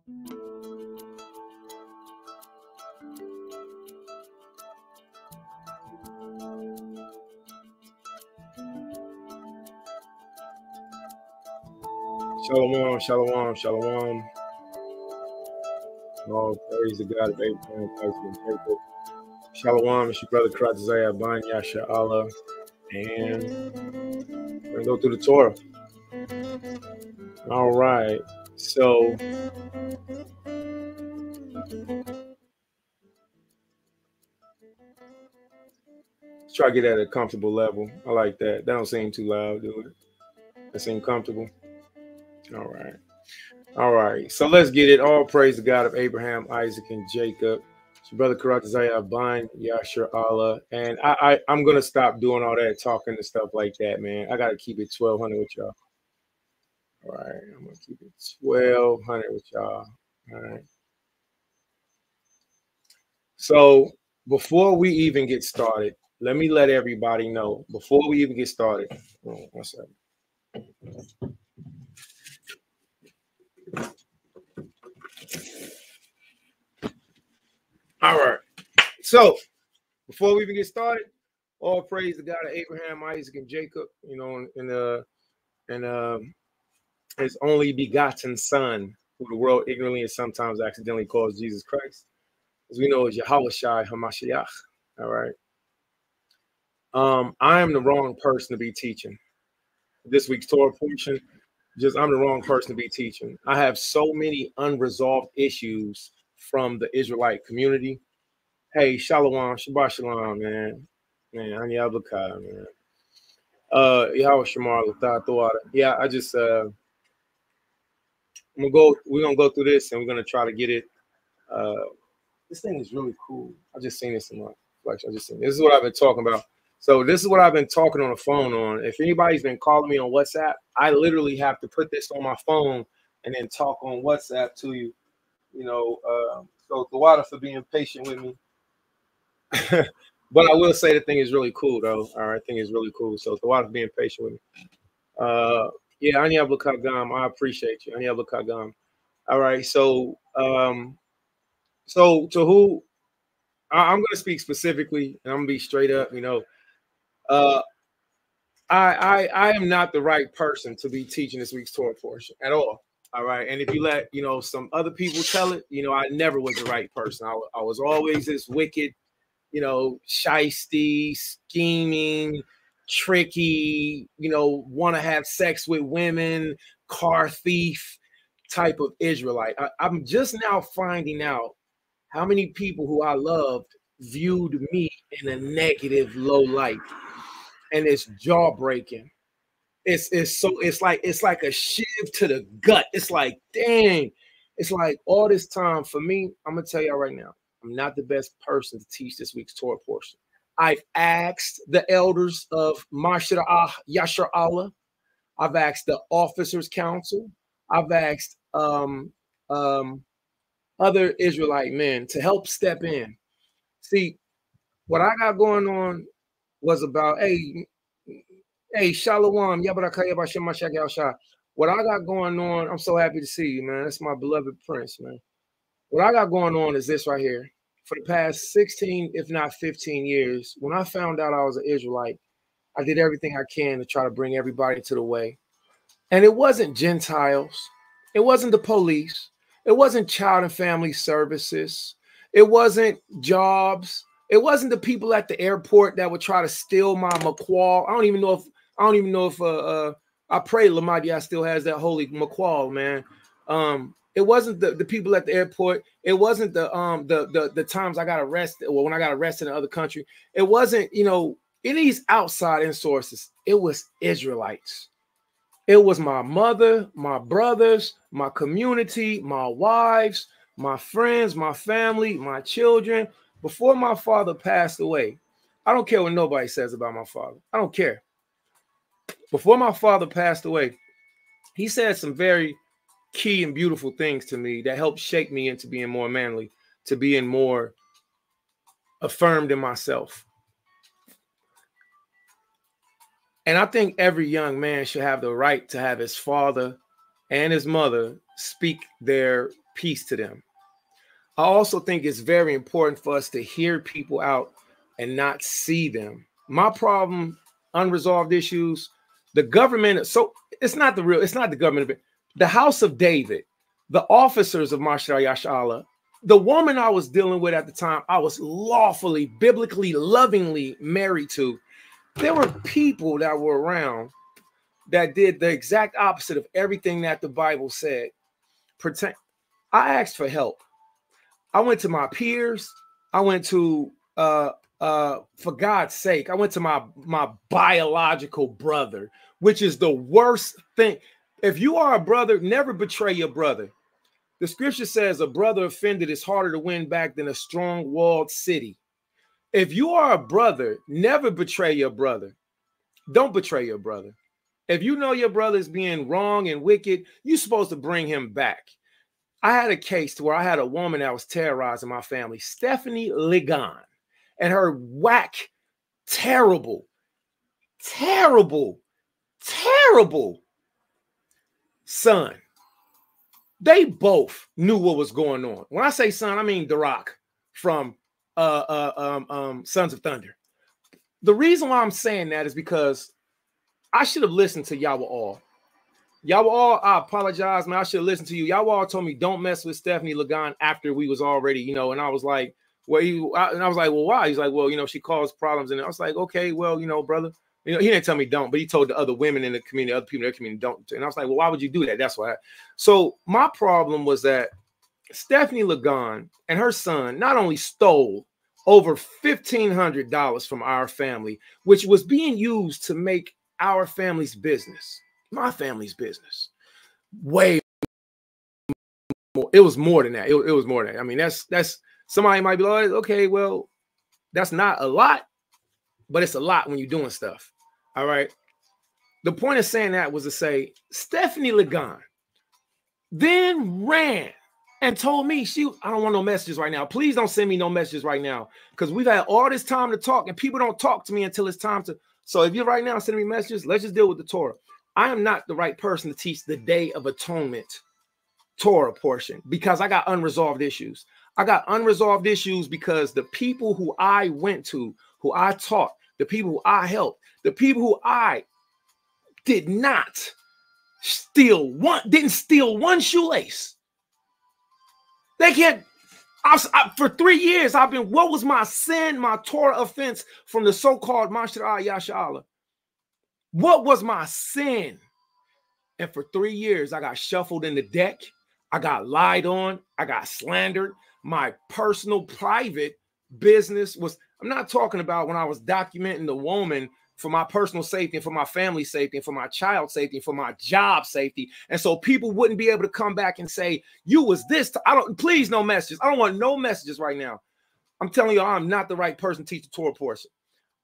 Shalom, shalom, shalom. All praise the God of Abraham, Isaac, and Jacob. Shalom, it's your brother Kratzaya Ban Yasha Allah. And we're going to go through the Torah. All right. So, let's try to get at a comfortable level. I like that. That don't seem too loud, do it? That seem comfortable? All right. All right. So let's get it. All praise the God of Abraham, Isaac, and Jacob. It's your brother Karatazaya Ban Yasher Allah. And I'm going to stop doing all that talking and stuff like that, man. I got to keep it 1200 with y'all. All right. I'm going to keep it 1200 with y'all. All right. So before we even get started, let me let everybody know, before we even get started, one second. All right. So before we even get started, all praise the God of Abraham, Isaac, and Jacob, you know, and his only begotten son, who the world ignorantly and sometimes accidentally calls Jesus Christ, as we know is Yahushua Hamashiach. All right. I am the wrong person to be teaching this week's Torah portion. I'm the wrong person to be teaching. I have so many unresolved issues from the Israelite community. Hey, Shalom, Shabbat Shalom, man. Man, Ani Ablukai, man. Yahweh Shamar, yeah, I just we're gonna go through this and we're gonna try to get it. This thing is really cool. I just seen this in my flexion. This is what I've been talking about. So this is what I've been talking on the phone on. If anybody's been calling me on WhatsApp, I literally have to put this on my phone and then talk on WhatsApp to you. You know, so the water for being patient with me. But I will say the thing is really cool, though. All right, thing is really cool. So the water for being patient with me. Yeah, Ani Ablukai, I appreciate you. Ani Ablukai. All right, so so to who I'm going to speak specifically, and I'm going to be straight up. You know, I am not the right person to be teaching this week's Torah portion at all. All right, and if you let some other people tell it, I never was the right person. I was always this wicked, shiesty, scheming, tricky, want to have sex with women, car thief type of Israelite. I'm just now finding out how many people who I loved viewed me in a negative, low light, and it's jaw breaking. It's like a shiv to the gut. It's like, dang. It's like all this time for me. I'm gonna tell y'all right now, I'm not the best person to teach this week's Torah portion. I've asked the elders of Mashra Yashar Allah. I've asked the officers' council. I've asked other Israelite men to help step in. See, what I got going on was about, hey, Shalom, what I got going on, I'm so happy to see you, man. That's my beloved prince, man. What I got going on is this right here. For the past 16, if not 15 years, when I found out I was an Israelite, I did everything I can to try to bring everybody to the way. And it wasn't Gentiles. It wasn't the police. It wasn't child and family services. It wasn't jobs. It wasn't the people at the airport that would try to steal my McQuall. I don't even know if I pray Lamadia still has that holy McQuall, man. It wasn't the people at the airport. It wasn't the times I got arrested or when I got arrested in another country. It wasn't, any of these outside sources. It was Israelites. It was my mother, my brothers, my community, my wives, my friends, my family, my children. Before my father passed away, I don't care what nobody says about my father. I don't care. Before my father passed away, he said some very key and beautiful things to me that helped shape me into being more manly, to being more affirmed in myself. And I think every young man should have the right to have his father and his mother speak their peace to them. I also think it's very important for us to hear people out and not see them. My problem, unresolved issues, the government. So it's not the government. The house of David, the officers of Mashar Yashala, the woman I was dealing with at the time, I was lawfully, biblically, lovingly married to. There were people that were around that did the exact opposite of everything that the Bible said. I asked for help. I went to my peers. I went to, for God's sake, I went to my biological brother, which is the worst thing. If you are a brother, never betray your brother. The scripture says a brother offended is harder to win back than a strong walled city. If you are a brother, never betray your brother. Don't betray your brother. If you know your brother is being wrong and wicked, you're supposed to bring him back. I had a case to where I had a woman that was terrorizing my family, Stephanie Ligon, and her whack, terrible son. They both knew what was going on. When I say son, I mean Darak from Sons of Thunder. The reason why I'm saying that is because I should have listened to Yahweh all. Y'all all, I apologize, man. I should have listened to you. Y'all all told me don't mess with Stephanie Ligon after we was already, you know, and I was like, well, I was like, well, why? He's like, well, you know, she caused problems. And I was like, okay, well, you know, brother, you know, he didn't tell me don't, but he told the other women in the community, other people in the community don't. And I was like, well, why would you do that? That's why. So my problem was that Stephanie Ligon and her son not only stole over $1,500 from our family, which was being used to make our family's business. My family's business way more. It was more than that. It was more than that. I mean, that's somebody might be like, okay, well, that's not a lot, but it's a lot when you're doing stuff. All right. The point of saying that was to say Stephanie Ligon then ran and told me I don't want no messages right now. Please don't send me no messages right now, because we've had all this time to talk and people don't talk to me until it's time to. So if you're right now sending me messages, let's just deal with the Torah. I am not the right person to teach the Day of Atonement Torah portion because I got unresolved issues. I got unresolved issues because the people who I went to, who I taught, the people who I helped, the people who I did not didn't steal one shoelace. They can't. For 3 years, I've been, what was my sin, my Torah offense from the so-called Mashra Yashala? What was my sin? And for 3 years, I got shuffled in the deck. I got lied on. I got slandered. My personal, private business was, I'm not talking about when I was documenting the woman for my personal safety and for my family safety and for my child safety and for my job safety. And so people wouldn't be able to come back and say, you was this. Please, no messages. I don't want no messages right now. I'm telling you, I'm not the right person to teach the Torah portion.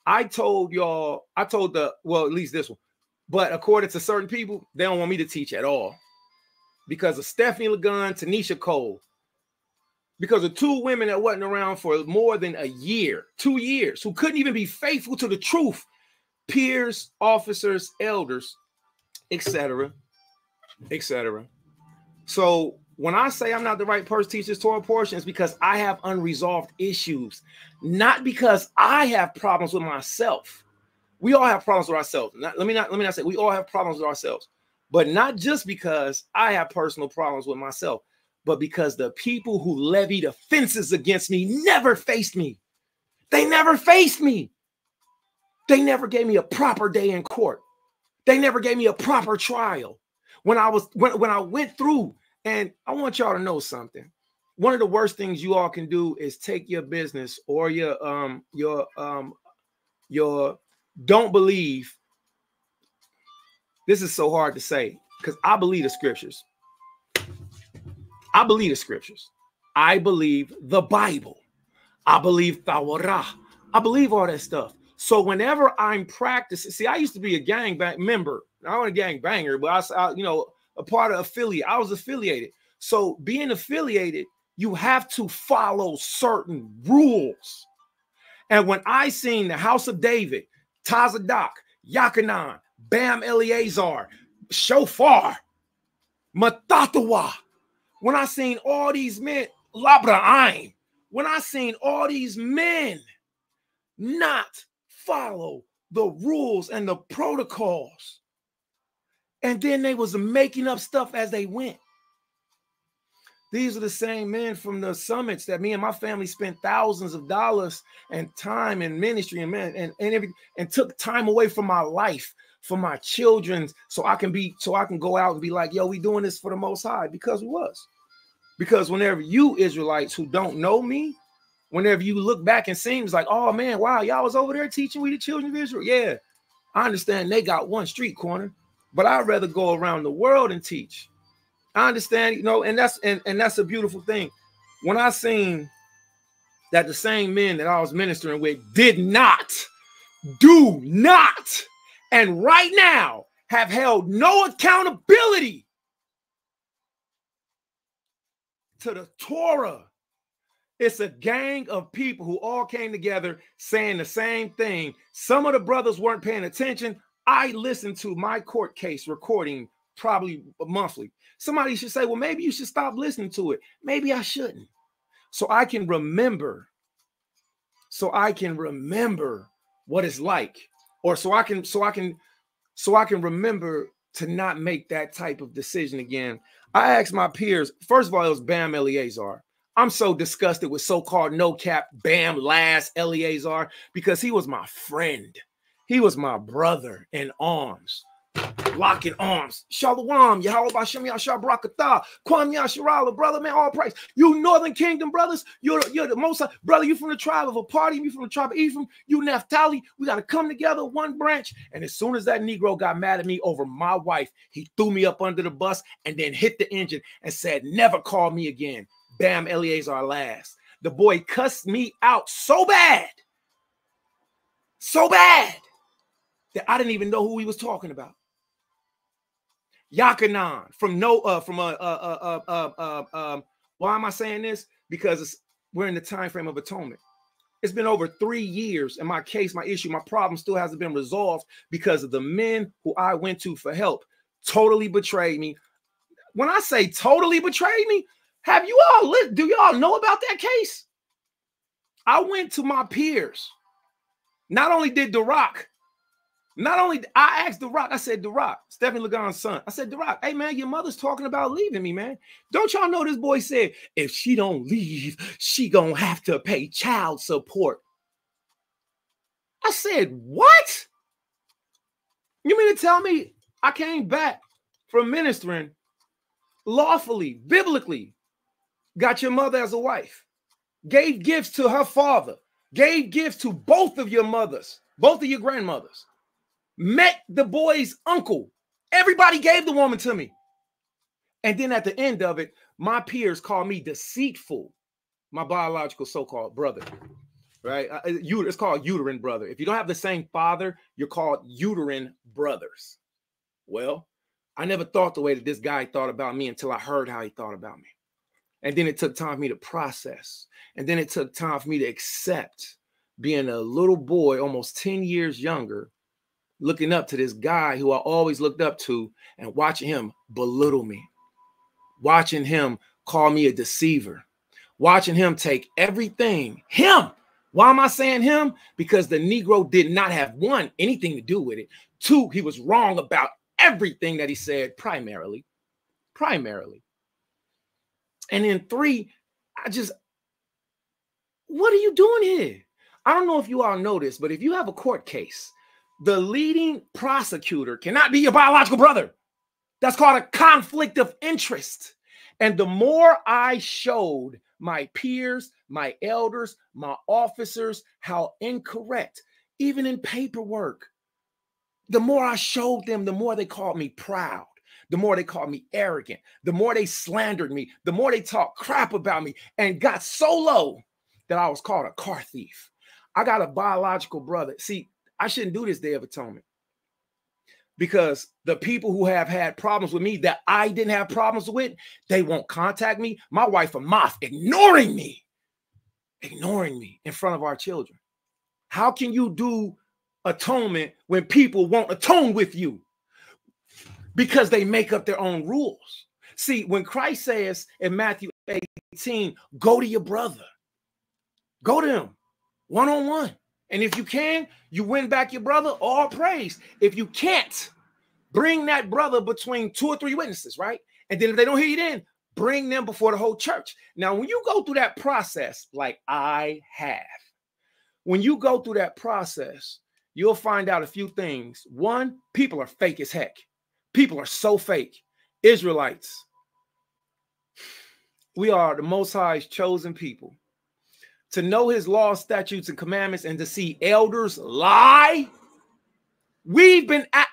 I told y'all, well, at least this one, but according to certain people, they don't want me to teach at all because of Stephanie Ligon, Tanisha Cole, because of two women that wasn't around for more than a year, 2 years, who couldn't even be faithful to the truth, peers, officers, elders, etc., etc. So when I say I'm not the right person to teach this Torah portion, it's because I have unresolved issues, not because I have problems with myself. We all have problems with ourselves. Let me not say we all have problems with ourselves, but not just because I have personal problems with myself, but because the people who levied offenses against me never faced me. They never faced me. They never gave me a proper day in court. They never gave me a proper trial. When I went through. And I want y'all to know something. One of the worst things you all can do is take your business or your don't believe. This is so hard to say because I believe the scriptures. I believe the scriptures. I believe the Bible. I believe Torah. I believe all that stuff. So whenever I'm practicing, see, I used to be a gang member. I wasn't a gang banger, but I you know, a part of affiliate. I was affiliated. So being affiliated, you have to follow certain rules. And when I seen the House of David, Tazadak, Yakanan, Bam Eleazar, Shofar, Matatawa, when I seen all these men, Labra'aim, when I seen all these men not follow the rules and the protocols, and then they was making up stuff as they went. These are the same men from the summits that me and my family spent thousands of dollars and time and ministry and everything, and took time away from my life, for my children, so I can go out and be like, yo, we doing this for the Most High, because we was. Because whenever you Israelites who don't know me, whenever you look back and seems like, oh man, wow, y'all was over there teaching we the children of Israel. Yeah, I understand they got one street corner, but I'd rather go around the world and teach. I understand, you know, and that's a beautiful thing. When I seen that the same men that I was ministering with do not, and right now have held no accountability to the Torah. It's a gang of people who all came together saying the same thing. Some of the brothers weren't paying attention. I listened to my court case recording probably monthly. Somebody should say, well, maybe you should stop listening to it. Maybe I shouldn't. So I can remember what it's like, or so I can remember to not make that type of decision again. I asked my peers, first of all, it was Bam Eleazar. I'm so disgusted with so-called no-cap Bam Last Eleazar, because he was my friend. He was my brother in arms, locking arms. Shalom, Yahweh Bashem Yashar Brakatah, Kwam Yasharala, brother, man, all praise. You Northern Kingdom brothers, you're the most, brother, you from the tribe of Apartim, you from the tribe of Ephraim, you Naphtali, we got to come together, one branch. And as soon as that Negro got mad at me over my wife, he threw me up under the bus and then hit the engine and said, never call me again. Bam Eleazar Last. The boy cussed me out so bad that I didn't even know who he was talking about. Yakanan why am I saying this? Because we're in the time frame of atonement. It's been over 3 years, and my case, my issue, my problem still hasn't been resolved because of the men who I went to for help totally betrayed me. When I say totally betrayed me, do y'all know about that case? I went to my peers. Not only did I asked Durock, I said, Durock, Stephanie Lagon's son, I said, Durock, hey man, your mother's talking about leaving me, man. Don't y'all know this boy said, if she don't leave, she gonna have to pay child support. I said, what? You mean to tell me I came back from ministering lawfully, biblically, got your mother as a wife, gave gifts to her father, gave gifts to both of your mothers, both of your grandmothers, met the boy's uncle. Everybody gave the woman to me. And then at the end of it, my peers call me deceitful, my biological so-called brother, right? It's called uterine brother. If you don't have the same father, you're called uterine brothers. Well, I never thought the way that this guy thought about me until I heard how he thought about me. And then it took time for me to process. And then it took time for me to accept being a little boy, almost 10 years younger, looking up to this guy who I always looked up to and watching him belittle me, watching him call me a deceiver, watching him take everything, him. Why am I saying him? Because the Negro did not have, one, anything to do with it. Two, he was wrong about everything that he said primarily. And then three, what are you doing here? I don't know if you all know this, but if you have a court case, the leading prosecutor cannot be your biological brother. That's called a conflict of interest. And the more I showed my peers, my elders, my officers how incorrect, even in paperwork, the more I showed them, the more they called me proud, the more they called me arrogant, the more they slandered me, the more they talked crap about me, and got so low that I was called a car thief. I got a biological brother. See, I shouldn't do this Day of Atonement because the people who have had problems with me that I didn't have problems with, they won't contact me. My wife, a moth, ignoring me in front of our children. How can you do atonement when people won't atone with you? Because they make up their own rules. See, when Christ says in Matthew 18, go to your brother, go to him one-on-one. And if you can, you win back your brother, all praise. If you can't, bring that brother between 2 or 3 witnesses, right? And then if they don't hear you then, bring them before the whole church. Now, when you go through that process, like I have, when you go through that process, you'll find out a few things. One, people are fake as heck. People are so fake. Israelites, we are the Most High's chosen people. To know his laws, statutes, and commandments, and to see elders lie.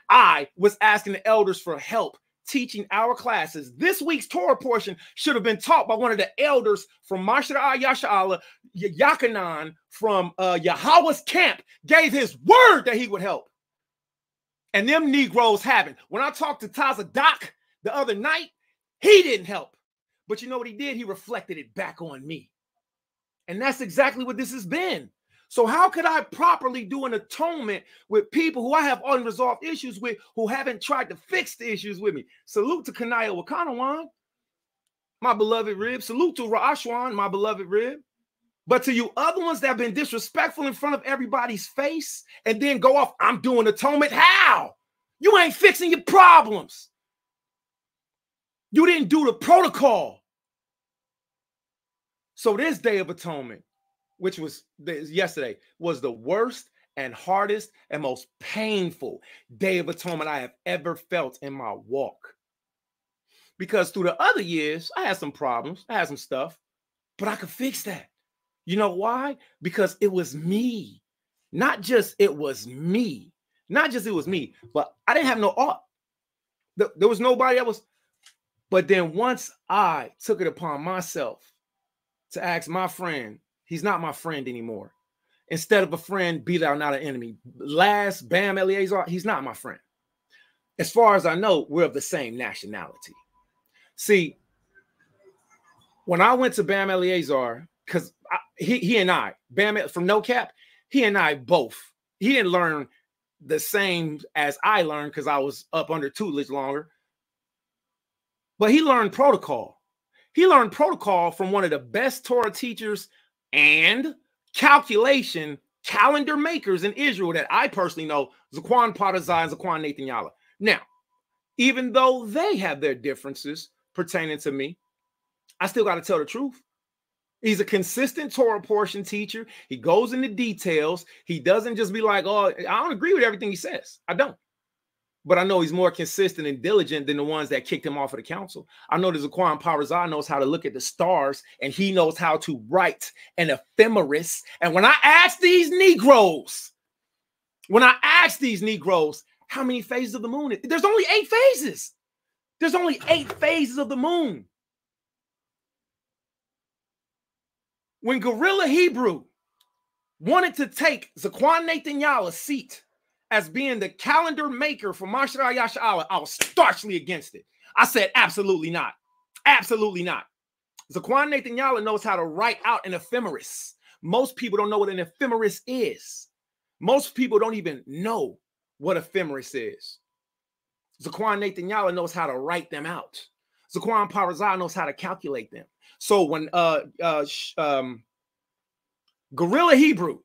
I was asking the elders for help teaching our classes. This week's Torah portion should have been taught by one of the elders from Mashra'ah Yasha'Allah, Yakanan, from Yahweh's camp, gave his word that he would help. And them Negroes haven't. When I talked to Taza Doc the other night, he didn't help. But you know what he did? He reflected it back on me. And that's exactly what this has been. So how could I properly do an atonement with people who I have unresolved issues with, who haven't tried to fix the issues with me? Salute to Kanaya Wakanawan, my beloved rib. Salute to Ra'ashwan, my beloved rib. But to you other ones that have been disrespectful in front of everybody's face and then go off, I'm doing atonement. How? You ain't fixing your problems. You didn't do the protocol. So this Day of Atonement, which was yesterday, was the worst and hardest and most painful Day of Atonement I have ever felt in my walk. Because through the other years, I had some problems. I had some stuff, but I could fix that. You know why? Because it was me. Not just it was me. Not just it was me, but I didn't have no art. There was nobody else. But then once I took it upon myself to ask my friend, he's not my friend anymore. Instead of a friend, be thou not an enemy. Last, Bam Eleazar, he's not my friend. As far as I know, we're of the same nationality. See, when I went to Bam Eleazar, because he and I, Bam from No Cap, he and I both, he didn't learn the same as I learned because I was up under tutelage longer. But he learned protocol. He learned protocol from one of the best Torah teachers and calculation calendar makers in Israel that I personally know, Zaquan Padazai and Zaquan Nathaniel. Now, even though they have their differences pertaining to me, I still got to tell the truth. He's a consistent Torah portion teacher. He goes into details. He doesn't just be like, oh, I don't agree with everything he says. I don't. But I know he's more consistent and diligent than the ones that kicked him off of the council. I know that Zaquan Parazai knows how to look at the stars, and he knows how to write an ephemeris. And when I ask these Negroes, how many phases of the moon? There's only 8 phases. There's only 8 phases of the moon. When Gorilla Hebrew wanted to take Zaquan Nathaniel's seat as being the calendar maker for Mashra'ah Yasha'Allah, I was starchly against it. I said, absolutely not. Absolutely not. Zaquan Nathaniel knows how to write out an ephemeris. Most people don't know what an ephemeris is. Most people don't even know what ephemeris is. Zaquan Nathaniel knows how to write them out. Zaquan Parazai knows how to calculate them. So when Gorilla Hebrew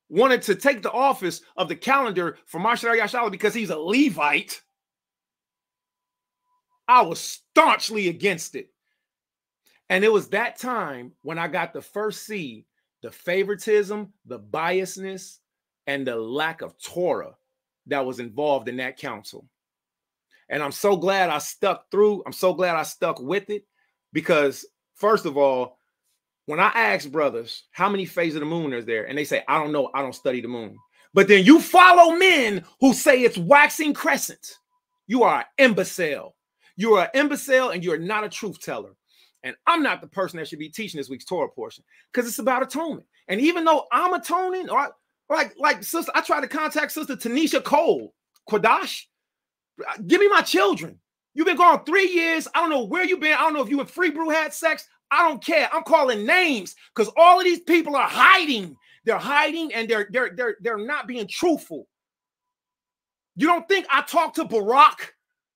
wanted to take the office of the calendar for Mashra'ah Yasha'Allah because he's a Levite, I was staunchly against it. And it was that time when I got to first see the favoritism, the biasness, and the lack of Torah that was involved in that council. And I'm so glad I stuck through. I'm so glad I stuck with it because, first of all, when I ask brothers how many phases of the moon is there, and they say, I don't know, I don't study the moon. But then you follow men who say it's waxing crescent. You are an imbecile. You are an imbecile and you're not a truth teller. And I'm not the person that should be teaching this week's Torah portion because it's about atonement. And even though I'm atoning, or like sister, I tried to contact Sister Tanisha Cole, Kodash, give me my children. You've been gone 3 years. I don't know where you've been. I don't know if you and Free Brew had sex. I don't care. I'm calling names because all of these people are hiding. They're hiding and they're not being truthful. You don't think I talked to Barak?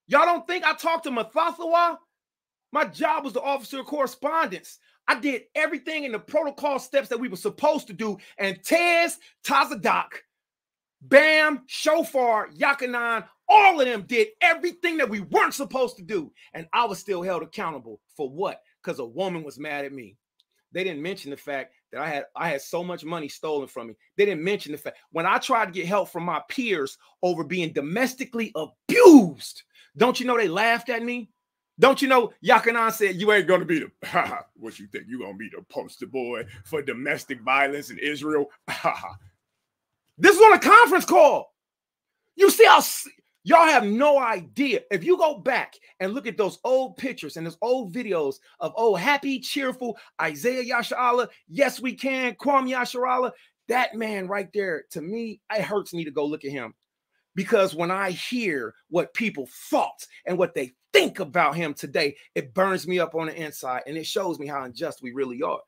Y'all don't think I talked to Methuselah? My job was the officer of correspondence. I did everything in the protocol steps that we were supposed to do. And Tez, Tazadak, Bam, Shofar, Yakanan, all of them did everything that we weren't supposed to do. And I was still held accountable for what? Because a woman was mad at me. They didn't mention the fact that I had so much money stolen from me. They didn't mention the fact when I tried to get help from my peers over being domestically abused. Don't you know they laughed at me? Don't you know Yakanan said, you ain't going to be the, what you think? You're going to be the poster boy for domestic violence in Israel? This is on a conference call. You see how y'all have no idea. If you go back and look at those old pictures and those old videos of old happy, cheerful Isaiah Yasha'Allah, yes, we can, Kwame Yasha'Allah, that man right there, to me, it hurts me to go look at him. Because when I hear what people thought and what they think about him today, it burns me up on the inside and it shows me how unjust we really are.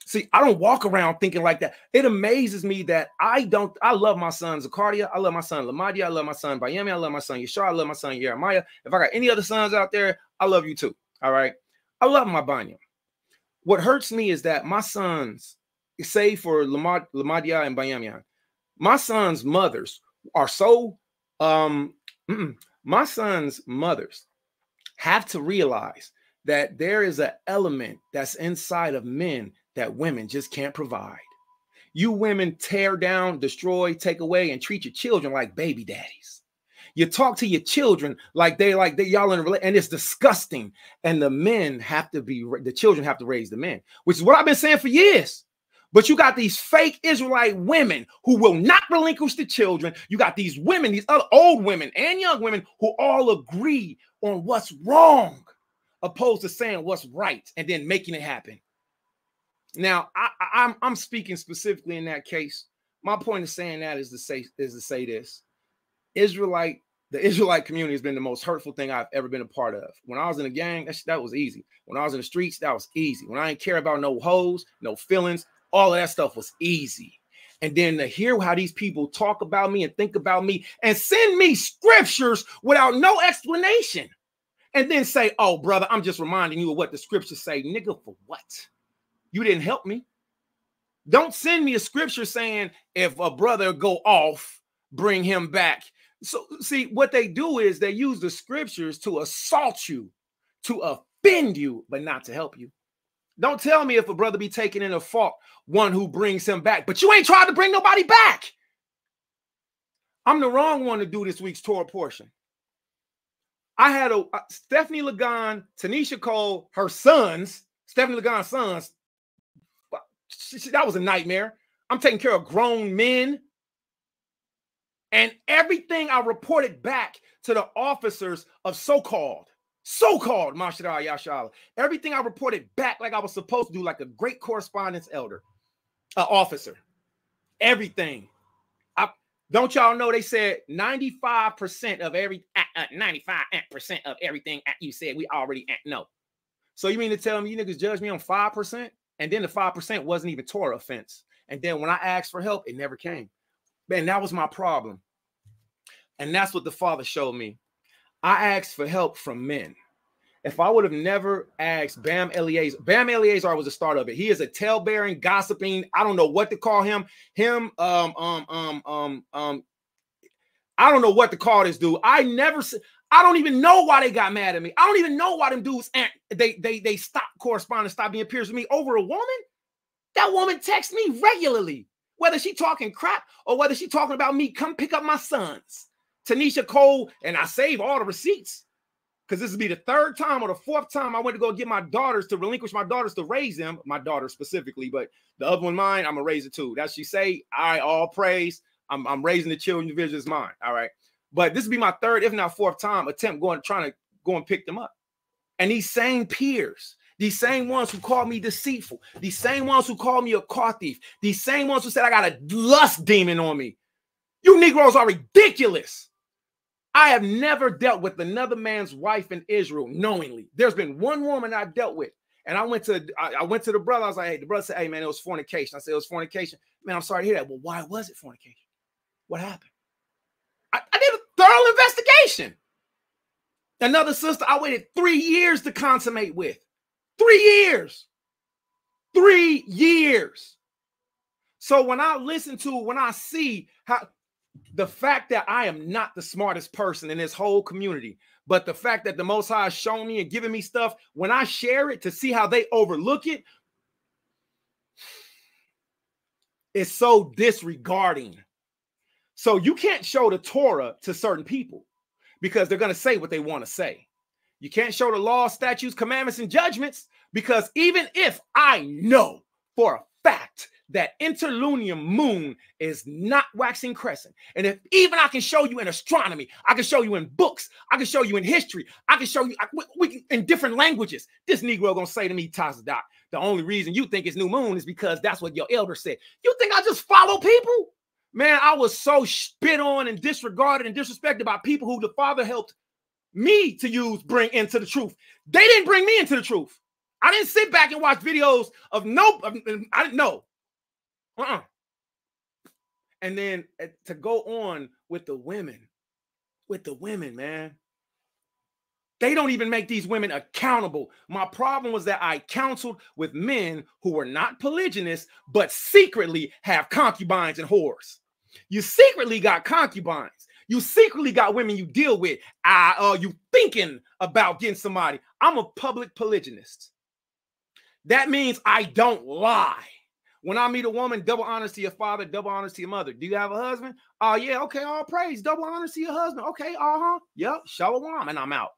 See, I don't walk around thinking like that. It amazes me that I love my son Zakaria. I love my son Lamadia. I love my son Bayami. I love my son Yeshua. I love my son Jeremiah. If I got any other sons out there, I love you too. All right. I love my Banya. What hurts me is that my sons, save for Lamadia and Bayami, my sons' mothers are so, my sons' mothers have to realize that there is an element that's inside of men that women just can't provide. You women tear down, destroy, take away, and treat your children like baby daddies. You talk to your children like they y'all in a relationship, and it's disgusting. And the children have to raise the men, which is what I've been saying for years. But you got these fake Israelite women who will not relinquish the children. You got these women, these other old women and young women who all agree on what's wrong, opposed to saying what's right and then making it happen. Now, I'm speaking specifically in that case. My point of saying that is to say this. The Israelite community has been the most hurtful thing I've ever been a part of. When I was in a gang, that was easy. When I was in the streets, that was easy. When I didn't care about no hoes, no feelings, all of that stuff was easy. And then to hear how these people talk about me and think about me and send me scriptures without no explanation. And then say, oh, brother, I'm just reminding you of what the scriptures say. Nigga, for what? You didn't help me. Don't send me a scripture saying if a brother go off, bring him back. So see, what they do is they use the scriptures to assault you, to offend you, but not to help you. Don't tell me if a brother be taken in a fault, one who brings him back, but you ain't tried to bring nobody back. I'm the wrong one to do this week's Torah portion. I had Stephanie Lagan, Tanisha Cole, her sons, Stephanie Lagan's sons. That was a nightmare. I'm taking care of grown men. And everything I reported back to the officers of so-called Mashra Yashala, everything I reported back like I was supposed to do, like a great correspondence elder, officer, everything. Don't y'all know they said 95% of 95% of everything you said we already know. So you mean to tell me you niggas judge me on 5%? And then the 5% wasn't even Torah offense. And then when I asked for help, it never came. Man, that was my problem. And that's what the Father showed me. I asked for help from men. If I would have never asked Bam Eliezer was the start of it. He is a tale-bearing, gossiping, I don't know what to call him. I don't know what to call this dude. I don't even know why they got mad at me. I don't even know why them dudes they stopped corresponding, stopped being peers with me over a woman. That woman texts me regularly, whether she talking crap or whether she talking about me. Come pick up my sons, Tanisha Cole, and I save all the receipts because this will be the third time or the fourth time I went to go get my daughters to relinquish my daughters to raise them. My daughter specifically, but the other one mine, I'm gonna raise it too. That's she say. I all praise. I'm raising the children division is mine. All right. But this will be my third, if not fourth time trying to go and pick them up. And these same peers, these same ones who called me deceitful, these same ones who called me a car thief, these same ones who said I got a lust demon on me. You Negroes are ridiculous. I have never dealt with another man's wife in Israel knowingly. There's been one woman I dealt with. And I went to the brother. I was like, hey, the brother said, hey, man, it was fornication. I said, it was fornication. Man, I'm sorry to hear that. Well, why was it fornication? What happened? I did a thorough investigation. Another sister I waited 3 years to consummate with. 3 years. 3 years. So when I see how the fact that I am not the smartest person in this whole community, but the fact that the Most High has shown me and given me stuff, when I share it to see how they overlook it, it's so disregarding. So you can't show the Torah to certain people because they're going to say what they want to say. You can't show the law, statutes, commandments, and judgments because even if I know for a fact that interlunar moon is not waxing crescent, and if even I can show you in astronomy, I can show you in books, I can show you in history, I can show you in different languages. This Negro gonna say to me, Tazadak, the only reason you think it's new moon is because that's what your elder said. You think I just follow people? Man, I was so spit on and disregarded and disrespected by people who the Father helped me to bring into the truth. They didn't bring me into the truth. I didn't sit back and watch videos of I didn't know. And then to go on with the women, man. They don't even make these women accountable. My problem was that I counseled with men who were not polygynous, but secretly have concubines and whores. You secretly got concubines. You secretly got women you deal with. You thinking about getting somebody. I'm a public polygynist. That means I don't lie. When I meet a woman, double honors to your father, double honors to your mother. Do you have a husband? Oh, yeah, okay, all praise. Double honors to your husband. Okay, yep, shalom, and I'm out.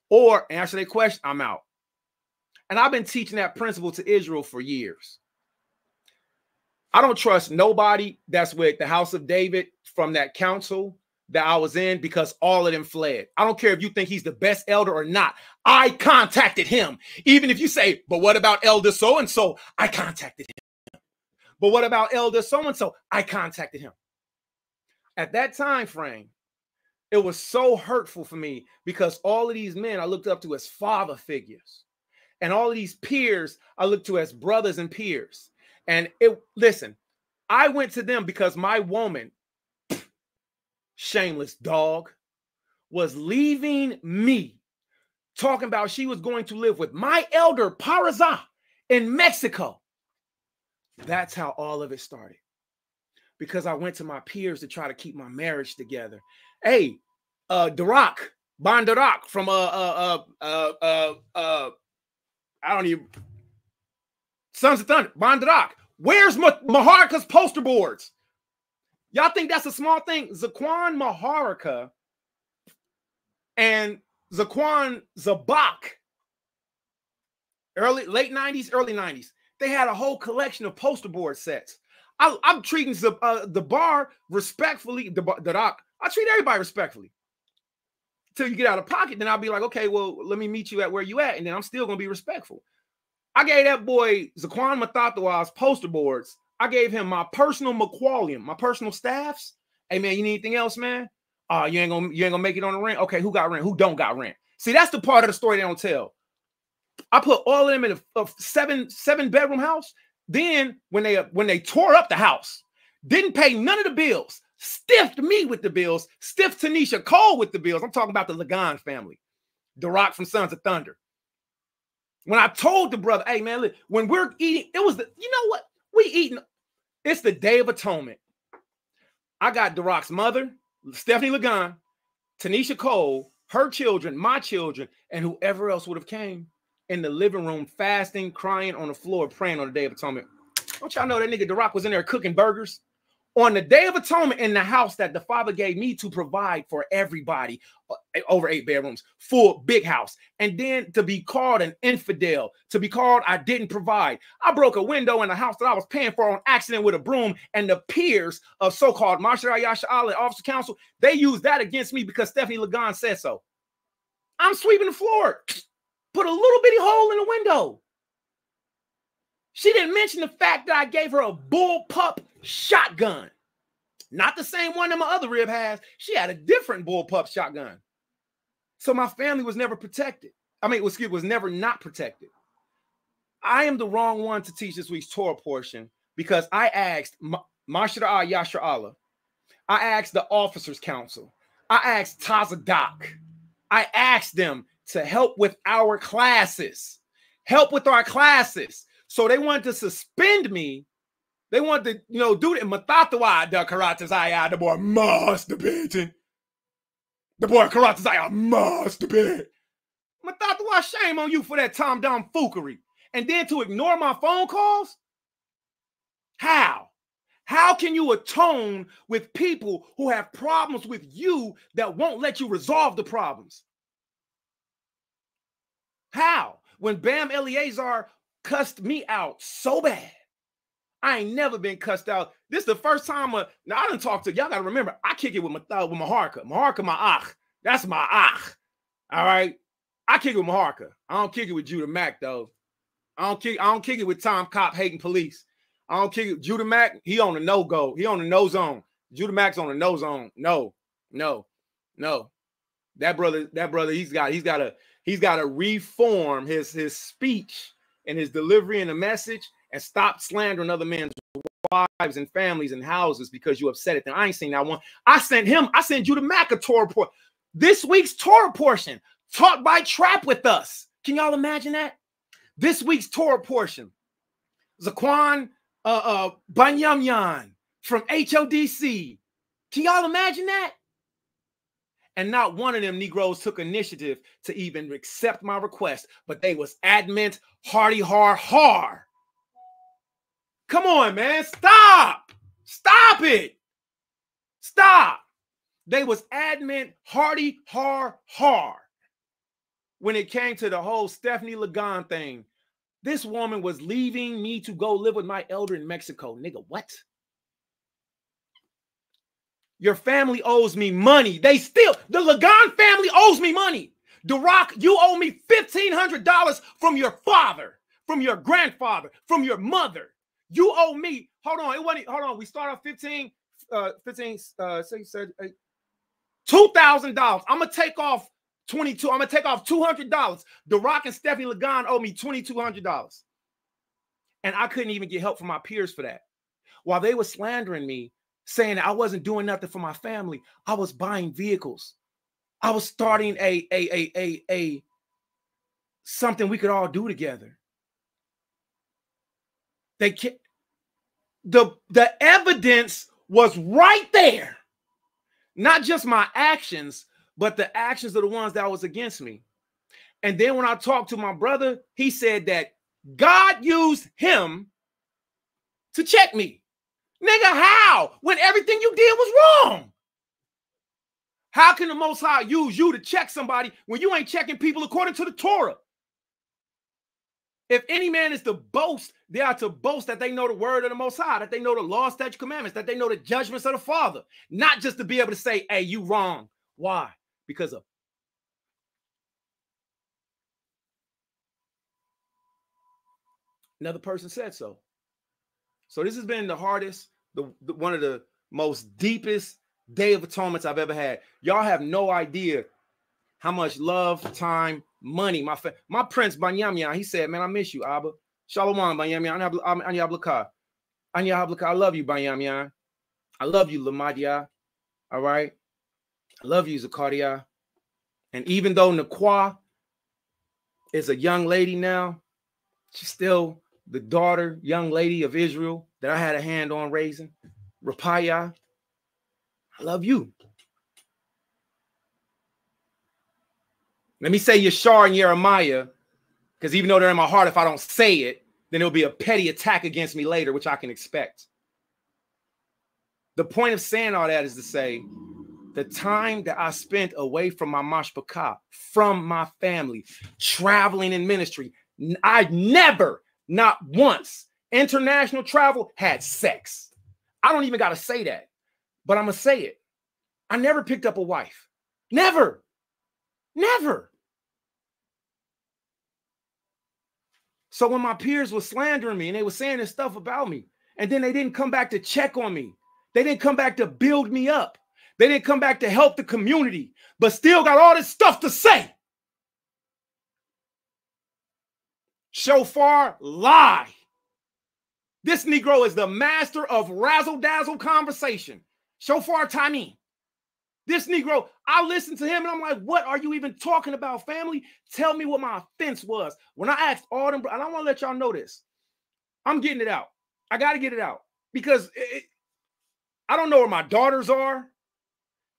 Or answer their question, I'm out. And I've been teaching that principle to Israel for years. I don't trust nobody that's with the house of David from that council that I was in because all of them fled. I don't care if you think he's the best elder or not. I contacted him. Even if you say, but what about elder so-and-so? I contacted him. But what about elder so-and-so? I contacted him. At that time frame, it was so hurtful for me because all of these men I looked up to as father figures. And all of these peers I looked to as brothers and peers. And listen, I went to them because my woman, shameless dog, was leaving me talking about she was going to live with my elder Parazah in Mexico. That's how all of it started. Because I went to my peers to try to keep my marriage together. Hey, Darak, Bon Darak from I don't even Sons of Thunder, Bon Darak. Where's Maharika's poster boards? Y'all think that's a small thing? Zaquan Maharika and Zaquan Zabak, late 90s, early 90s. They had a whole collection of poster board sets. I'm treating the bar respectfully. Darak, I treat everybody respectfully. Until you get out of pocket, then I'll be like, okay, well, let me meet you at where you at, and then I'm still gonna be respectful. I gave that boy Zaquan Mathathawa's poster boards. I gave him my personal McQuallion, my personal staffs. Hey man, you need anything else, man? You ain't gonna make it on the rent. Okay, who got rent? Who don't got rent? See, that's the part of the story they don't tell. I put all of them in a seven bedroom house. Then when they tore up the house, didn't pay none of the bills, stiffed me with the bills, stiffed Tanisha Cole with the bills. I'm talking about the Lagan family, the Rock from Sons of Thunder. When I told the brother, hey man, look, when we're eating, it was you know what? We eating, it's the Day of Atonement. I got Darak's mother, Stephanie Lagan, Tanisha Cole, her children, my children, and whoever else would have came in the living room, fasting, crying on the floor, praying on the Day of Atonement. Don't y'all know that nigga Darak was in there cooking burgers? On the Day of Atonement in the house that the Father gave me to provide for everybody, over 8 bedrooms, full big house. And then to be called an infidel, to be called I didn't provide. I broke a window in the house that I was paying for on accident with a broom, and the peers of so-called Marshal Yasha Allah Officer Council, they used that against me because Stephanie Lagan said so. I'm sweeping the floor, put a little bitty hole in the window. She didn't mention the fact that I gave her a bullpup shotgun. Not the same one that my other rib has. She had a different bullpup shotgun. So my family was never protected. I mean, was never not protected. I am the wrong one to teach this week's Torah portion because I asked Marshal Yasha Allah. I asked the Officers Council. I asked Tazadak. I asked them to help with our classes. Help with our classes. So they wanted to suspend me. They wanted to, do it. Matatawa the Karatazaya, the boy must have been. The boy Karatazaya must have been. Matatawa, shame on you for that Tom Dom foolery. And then to ignore my phone calls? How? How can you atone with people who have problems with you that won't let you resolve the problems? How? When Bam Eleazar cussed me out so bad, I ain't never been cussed out. This is the first time. Now I done talked to y'all. Got to remember, I kick it with Maharka. Maharka, my ach. That's my ach. All right. I kick it with Maharka. I don't kick it with Judah Mack though. I don't kick it with Tom Cop hating police. I don't kick it. Judah Mack, he on the no-go. He on the no zone. Judah Mack's on the no zone. No. That brother, he's got to reform his speech and his delivery and the message and stop slandering other men's wives and families and houses because you upset at them. I ain't seen that one. I sent Judah Mack a Torah report. This week's Torah portion taught by Trap with us. Can y'all imagine that? This week's Torah portion. Zaquan Banyamyan from HODC. Can y'all imagine that? And not one of them Negroes took initiative to even accept my request, but they was adamant, hardy, har. Come on, man. Stop. Stop it. Stop. They was adamant, hardy, har. When it came to the whole Stephanie Lagon thing, this woman was leaving me to go live with my elder in Mexico. Nigga, what? Your family owes me money. The Lagon family owes me money. DeRock, you owe me $1,500 from your father, from your grandfather, from your mother. You owe me, hold on. We start off $2,000. I'm going to take off $22. I'm going to take off $200. DeRock and Stephanie Lagon owe me $2,200. And I couldn't even get help from my peers for that. While they were slandering me, saying I wasn't doing nothing for my family, I was buying vehicles. I was starting a something we could all do together. The evidence was right there. Not just my actions, but the actions of the ones that was against me. And then when I talked to my brother, he said that God used him to check me. Nigga, how? When everything you did was wrong. How can the Most High use you to check somebody when you ain't checking people according to the Torah? If any man is to boast, they are to boast that they know the word of the Most High, that they know the law, statute, commandments, that they know the judgments of the Father. Not just to be able to say, hey, you wrong. Why? Because of another person said so. So this has been the hardest, one of the most deepest Day of Atonements I've ever had. Y'all have no idea how much love, time, money. My prince Banyamyan, he said, man, I miss you, Abba. Shalom, Banyamyan. I love you, Banyamyan. I love you, Lamadia. All right. I love you, Zakaria. And even though Nakwa is a young lady now, she's still the daughter, young lady of Israel that I had a hand on raising. Rapaya, I love you. Let me say Yashar and Jeremiah, because even though they're in my heart, if I don't say it, then it'll be a petty attack against me later, which I can expect. The point of saying all that is to say, the time that I spent away from my mashpachah, from my family, traveling in ministry, I never, not once, international travel, had sex. I don't even got to say that, but I'm going to say it. I never picked up a wife. Never. So when my peers were slandering me and they were saying this stuff about me, and then they didn't come back to check on me, they didn't come back to build me up, they didn't come back to help the community, but still got all this stuff to say. Shofar, lie. This Negro is the master of razzle-dazzle conversation. Shofar Tani. This Negro, I listened to him and I'm like, what are you even talking about, family? Tell me what my offense was. When I asked all them, and I want to let y'all know this. I'm getting it out. I got to get it out because I don't know where my daughters are.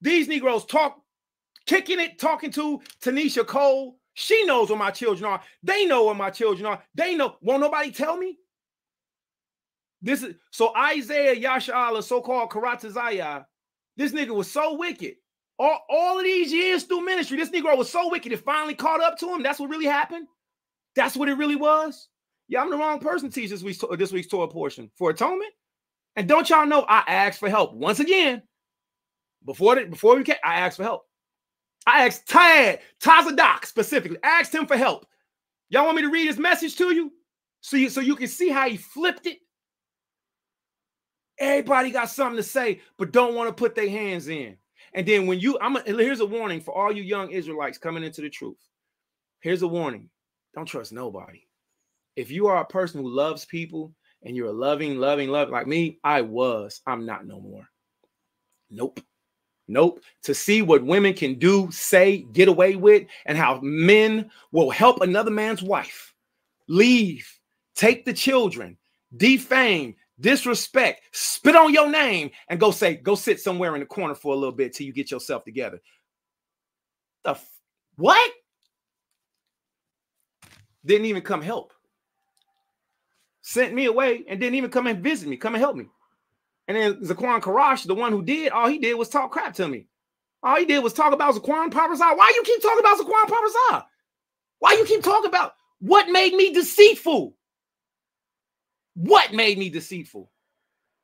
These Negroes kicking it, talking to Tanisha Cole. She knows where my children are. They know where my children are. They know. Won't nobody tell me? This is so Isaiah Yasha'Allah, so-called Karatazaya. This nigga was so wicked. All of these years through ministry, this Negro was so wicked, it finally caught up to him. That's what really happened. That's what it really was. Yeah, I'm the wrong person to teach this week's Torah portion for atonement. And don't y'all know I asked for help once again. Before we came, I asked for help. I asked Tazadak specifically, asked him for help. Y'all want me to read his message to you? So you can see how he flipped it? Everybody got something to say, but don't want to put their hands in. And then when here's a warning for all you young Israelites coming into the truth. Here's a warning. Don't trust nobody. If you are a person who loves people and you're a loving like me, I'm not no more. Nope. To see what women can do, say, get away with, and how men will help another man's wife, leave, take the children, defame, disrespect, spit on your name, and go sit somewhere in the corner for a little bit till you get yourself together. What? Didn't even come help. Sent me away and didn't even come and visit me, come and help me. And then Zaquan Karash, the one who did, all he did was talk crap to me. All he did was talk about Zaquan Parasah. Why you keep talking about Zaquan Parasah? Why you keep talking about what made me deceitful? What made me deceitful?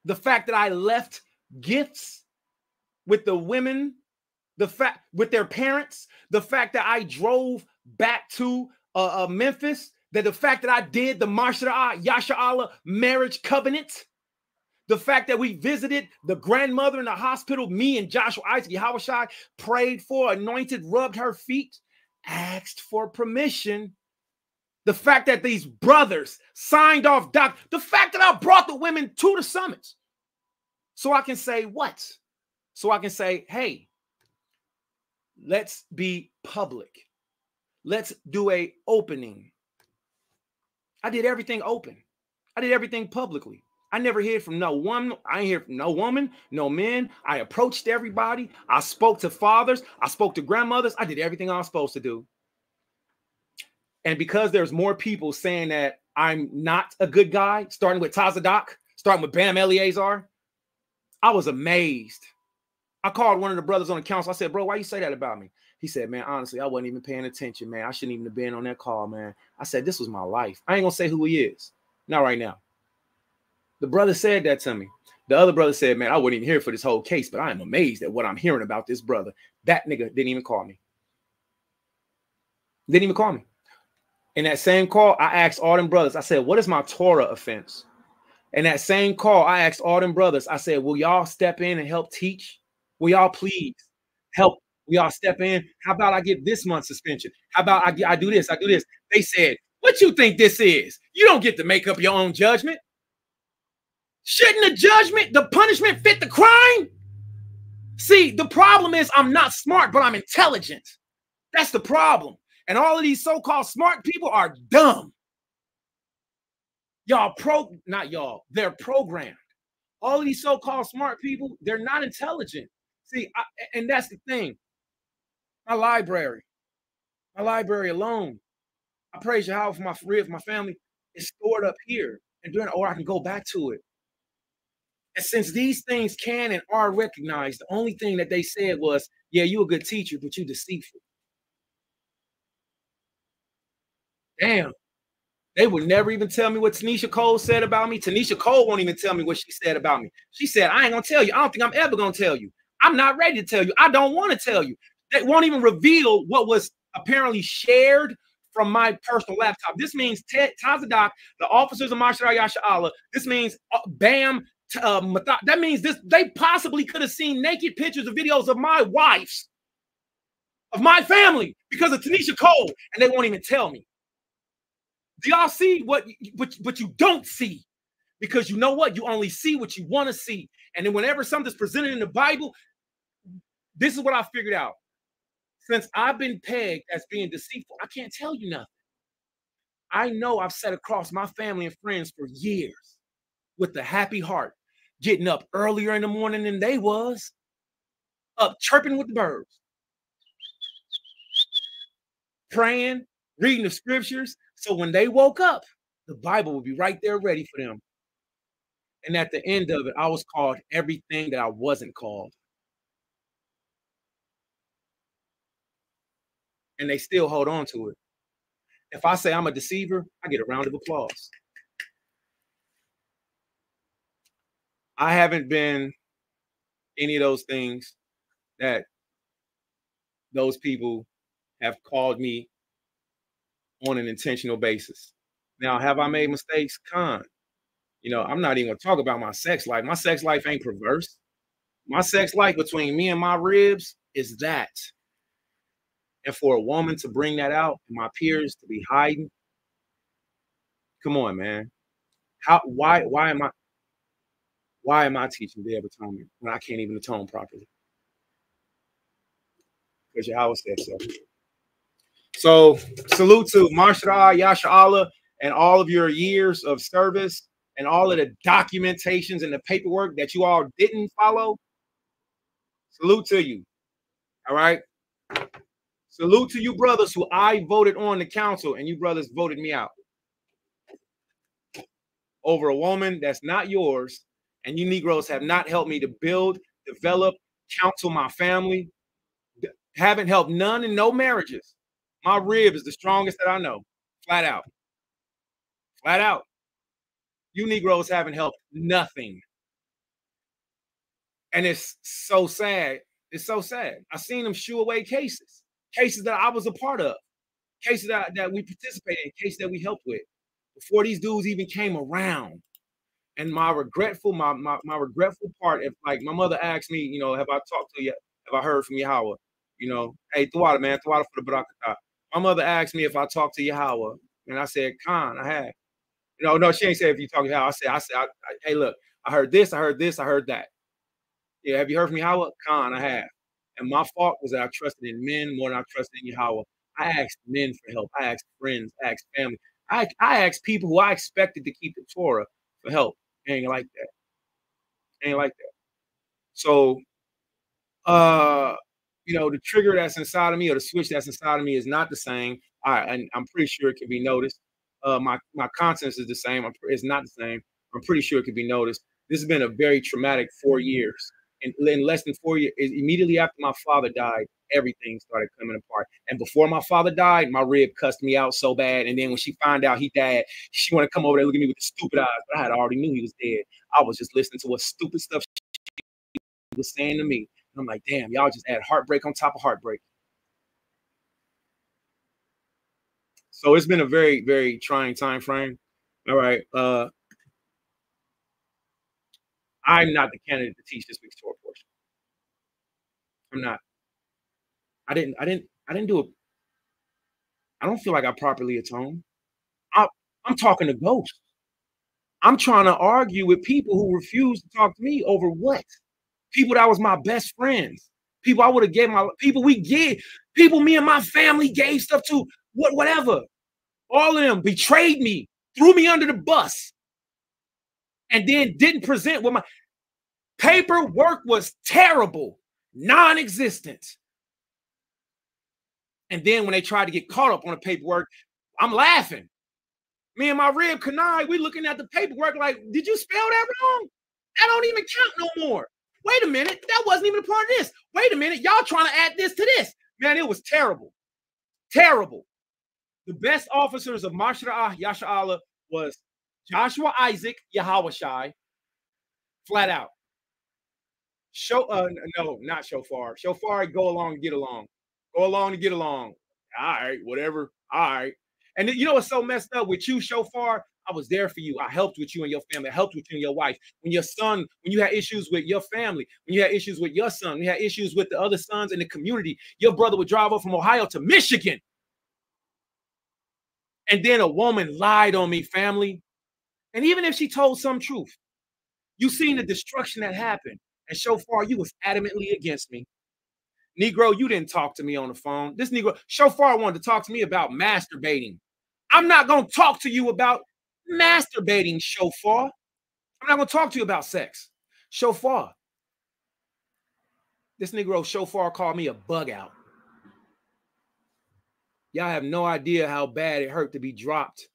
The fact that I left gifts with the women, with their parents, the fact that I drove back to Memphis, the fact that I did the Marshara Yasha'Allah marriage covenant, the fact that we visited the grandmother in the hospital, me and Joshua Isaac Yahushai prayed for, anointed, rubbed her feet, asked for permission. The fact that these brothers signed off the fact that I brought the women to the summits. So I can say what? So I can say, hey, let's be public. Let's do a opening. I did everything open. I did everything publicly. I never heard from no one. I ain't heard from no woman, no men. I approached everybody. I spoke to fathers. I spoke to grandmothers. I did everything I was supposed to do. And because there's more people saying that I'm not a good guy, starting with Tazadak, starting with Bam Eleazar, I was amazed. I called one of the brothers on the council. I said, bro, why you say that about me? He said, man, honestly, I wasn't even paying attention, man. I shouldn't even have been on that call, man. I said, this was my life. I ain't going to say who he is. Not right now. The brother said that to me. The other brother said, man, I wasn't even here for this whole case, but I am amazed at what I'm hearing about this brother. That nigga didn't even call me. Didn't even call me. In that same call, I asked all them brothers, I said, what is my Torah offense? In that same call, I asked all them brothers, I said, will y'all step in and help teach? Will y'all please help? Will y'all step in? How about I get this month's suspension? How about I do this? I do this. They said, what you think this is? You don't get to make up your own judgment. Shouldn't the judgment, the punishment fit the crime? See, the problem is I'm not smart, but I'm intelligent. That's the problem. And all of these so-called smart people are dumb. Not y'all, they're programmed. All of these so-called smart people, they're not intelligent. See, and that's the thing. My library alone, I praise Yahweh for my family, is stored up here. Or I can go back to it. And since these things can and are recognized, the only thing that they said was, yeah, you're a good teacher, but you're deceitful. Damn. They would never even tell me what Tanisha Cole said about me. Tanisha Cole won't even tell me what she said about me. She said, I ain't going to tell you. I don't think I'm ever going to tell you. I'm not ready to tell you. I don't want to tell you. They won't even reveal what was apparently shared from my personal laptop. This means Tazadak, the officers of Mashar Yasha'Allah. This means Bam. That means they possibly could have seen naked pictures or videos of my wives, of my family, because of Tanisha Cole, and they won't even tell me. Do y'all see what you don't see? Because you know what? You only see what you want to see. And then whenever something's presented in the Bible, This is what I figured out. Since I've been pegged as being deceitful, I can't tell you nothing. I know I've sat across my family and friends for years with a happy heart, getting up earlier in the morning than they was, up chirping with the birds, praying, reading the scriptures. So when they woke up, the Bible would be right there ready for them. And at the end of it, I was called everything that I wasn't called. And they still hold on to it. If I say I'm a deceiver, I get a round of applause. I haven't been any of those things that those people have called me on an intentional basis. Now, have I made mistakes? Con. You know, I'm not even gonna talk about my sex life. My sex life ain't perverse. My sex life between me and my ribs is that. And for a woman to bring that out and my peers to be hiding, come on, man. Why am I teaching Day of Atonement when I can't even atone properly? Because Yahweh said so. So salute to Marshall, Yasha'Allah, and all of your years of service and all of the documentations and the paperwork that you all didn't follow. Salute to you. All right. Salute to you brothers who I voted on the council and you brothers voted me out over a woman that's not yours. And you Negroes have not helped me to build, develop, counsel my family. Haven't helped none in no marriages. My rib is the strongest that I know. Flat out. Flat out. You Negroes haven't helped nothing. And it's so sad. It's so sad. I seen them shoo away cases that I was a part of, cases that we participated in, cases that we helped with before these dudes even came around. And my regretful part, if like my mother asked me, you know, have I talked to you? Have I heard from Yahweh? You know, hey, Thawada, man, Thawada for the Barakatah. My mother asked me if I talked to Yahweh, and I said, Khan, I have. You know, no, she ain't say if you talk to Yahweh. I said, hey, look, I heard this, I heard this, I heard that. Yeah, have you heard from Yahweh? Khan, I have. And my fault was that I trusted in men more than I trusted in Yahweh. I asked men for help. I asked friends. I asked family. I asked people who I expected to keep the Torah for help. Ain't like that. Ain't like that. So, you know, the trigger that's inside of me or the switch that's inside of me is not the same. I'm pretty sure it can be noticed. My conscience is the same. It's not the same. I'm pretty sure it can be noticed. This has been a very traumatic 4 years. And in less than 4 years, immediately after my father died, everything started coming apart. And before my father died, my rib cussed me out so bad. And then when she found out he died, she wanted to come over there and look at me with the stupid eyes. But I had already knew he was dead. I was just listening to what stupid stuff she was saying to me. And I'm like, damn, y'all just add heartbreak on top of heartbreak. So it's been a very, very trying time frame. All right. I'm not the candidate to teach this week's Torah portion. I'm not. I didn't do it. I don't feel like I properly atoned. I'm talking to ghosts. I'm trying to argue with people who refuse to talk to me over what? People that was my best friends. People I would have gave people me and my family gave stuff to, whatever. All of them betrayed me, threw me under the bus, and then didn't present with my paperwork was terrible, non-existent. And then when they tried to get caught up on the paperwork, I'm laughing. Me and my rib Kanai, we looking at the paperwork like, did you spell that wrong? That don't even count no more. Wait a minute, that wasn't even a part of this. Wait a minute, y'all trying to add this to this. Man, it was terrible. Terrible. The best officers of Mashra Yasha'Allah was Joshua Isaac Yahawashai, flat out. No, not Shofar. Shofar, go along and get along. Go along to get along. All right, whatever. All right. And you know what's so messed up with you, Shofar? I was there for you. I helped with you and your family. I helped with you and your wife. When you had issues with your family, when you had issues with your son, when you had issues with the other sons in the community, your brother would drive up from Ohio to Michigan. And then a woman lied on me, family. And even if she told some truth, you seen the destruction that happened. And Shofar, you was adamantly against me. Negro, you didn't talk to me on the phone. This Negro, Shofar wanted to talk to me about masturbating. I'm not going to talk to you about masturbating, Shofar. I'm not going to talk to you about sex. Shofar. This Negro Shofar called me a bug out. Y'all have no idea how bad it hurt to be dropped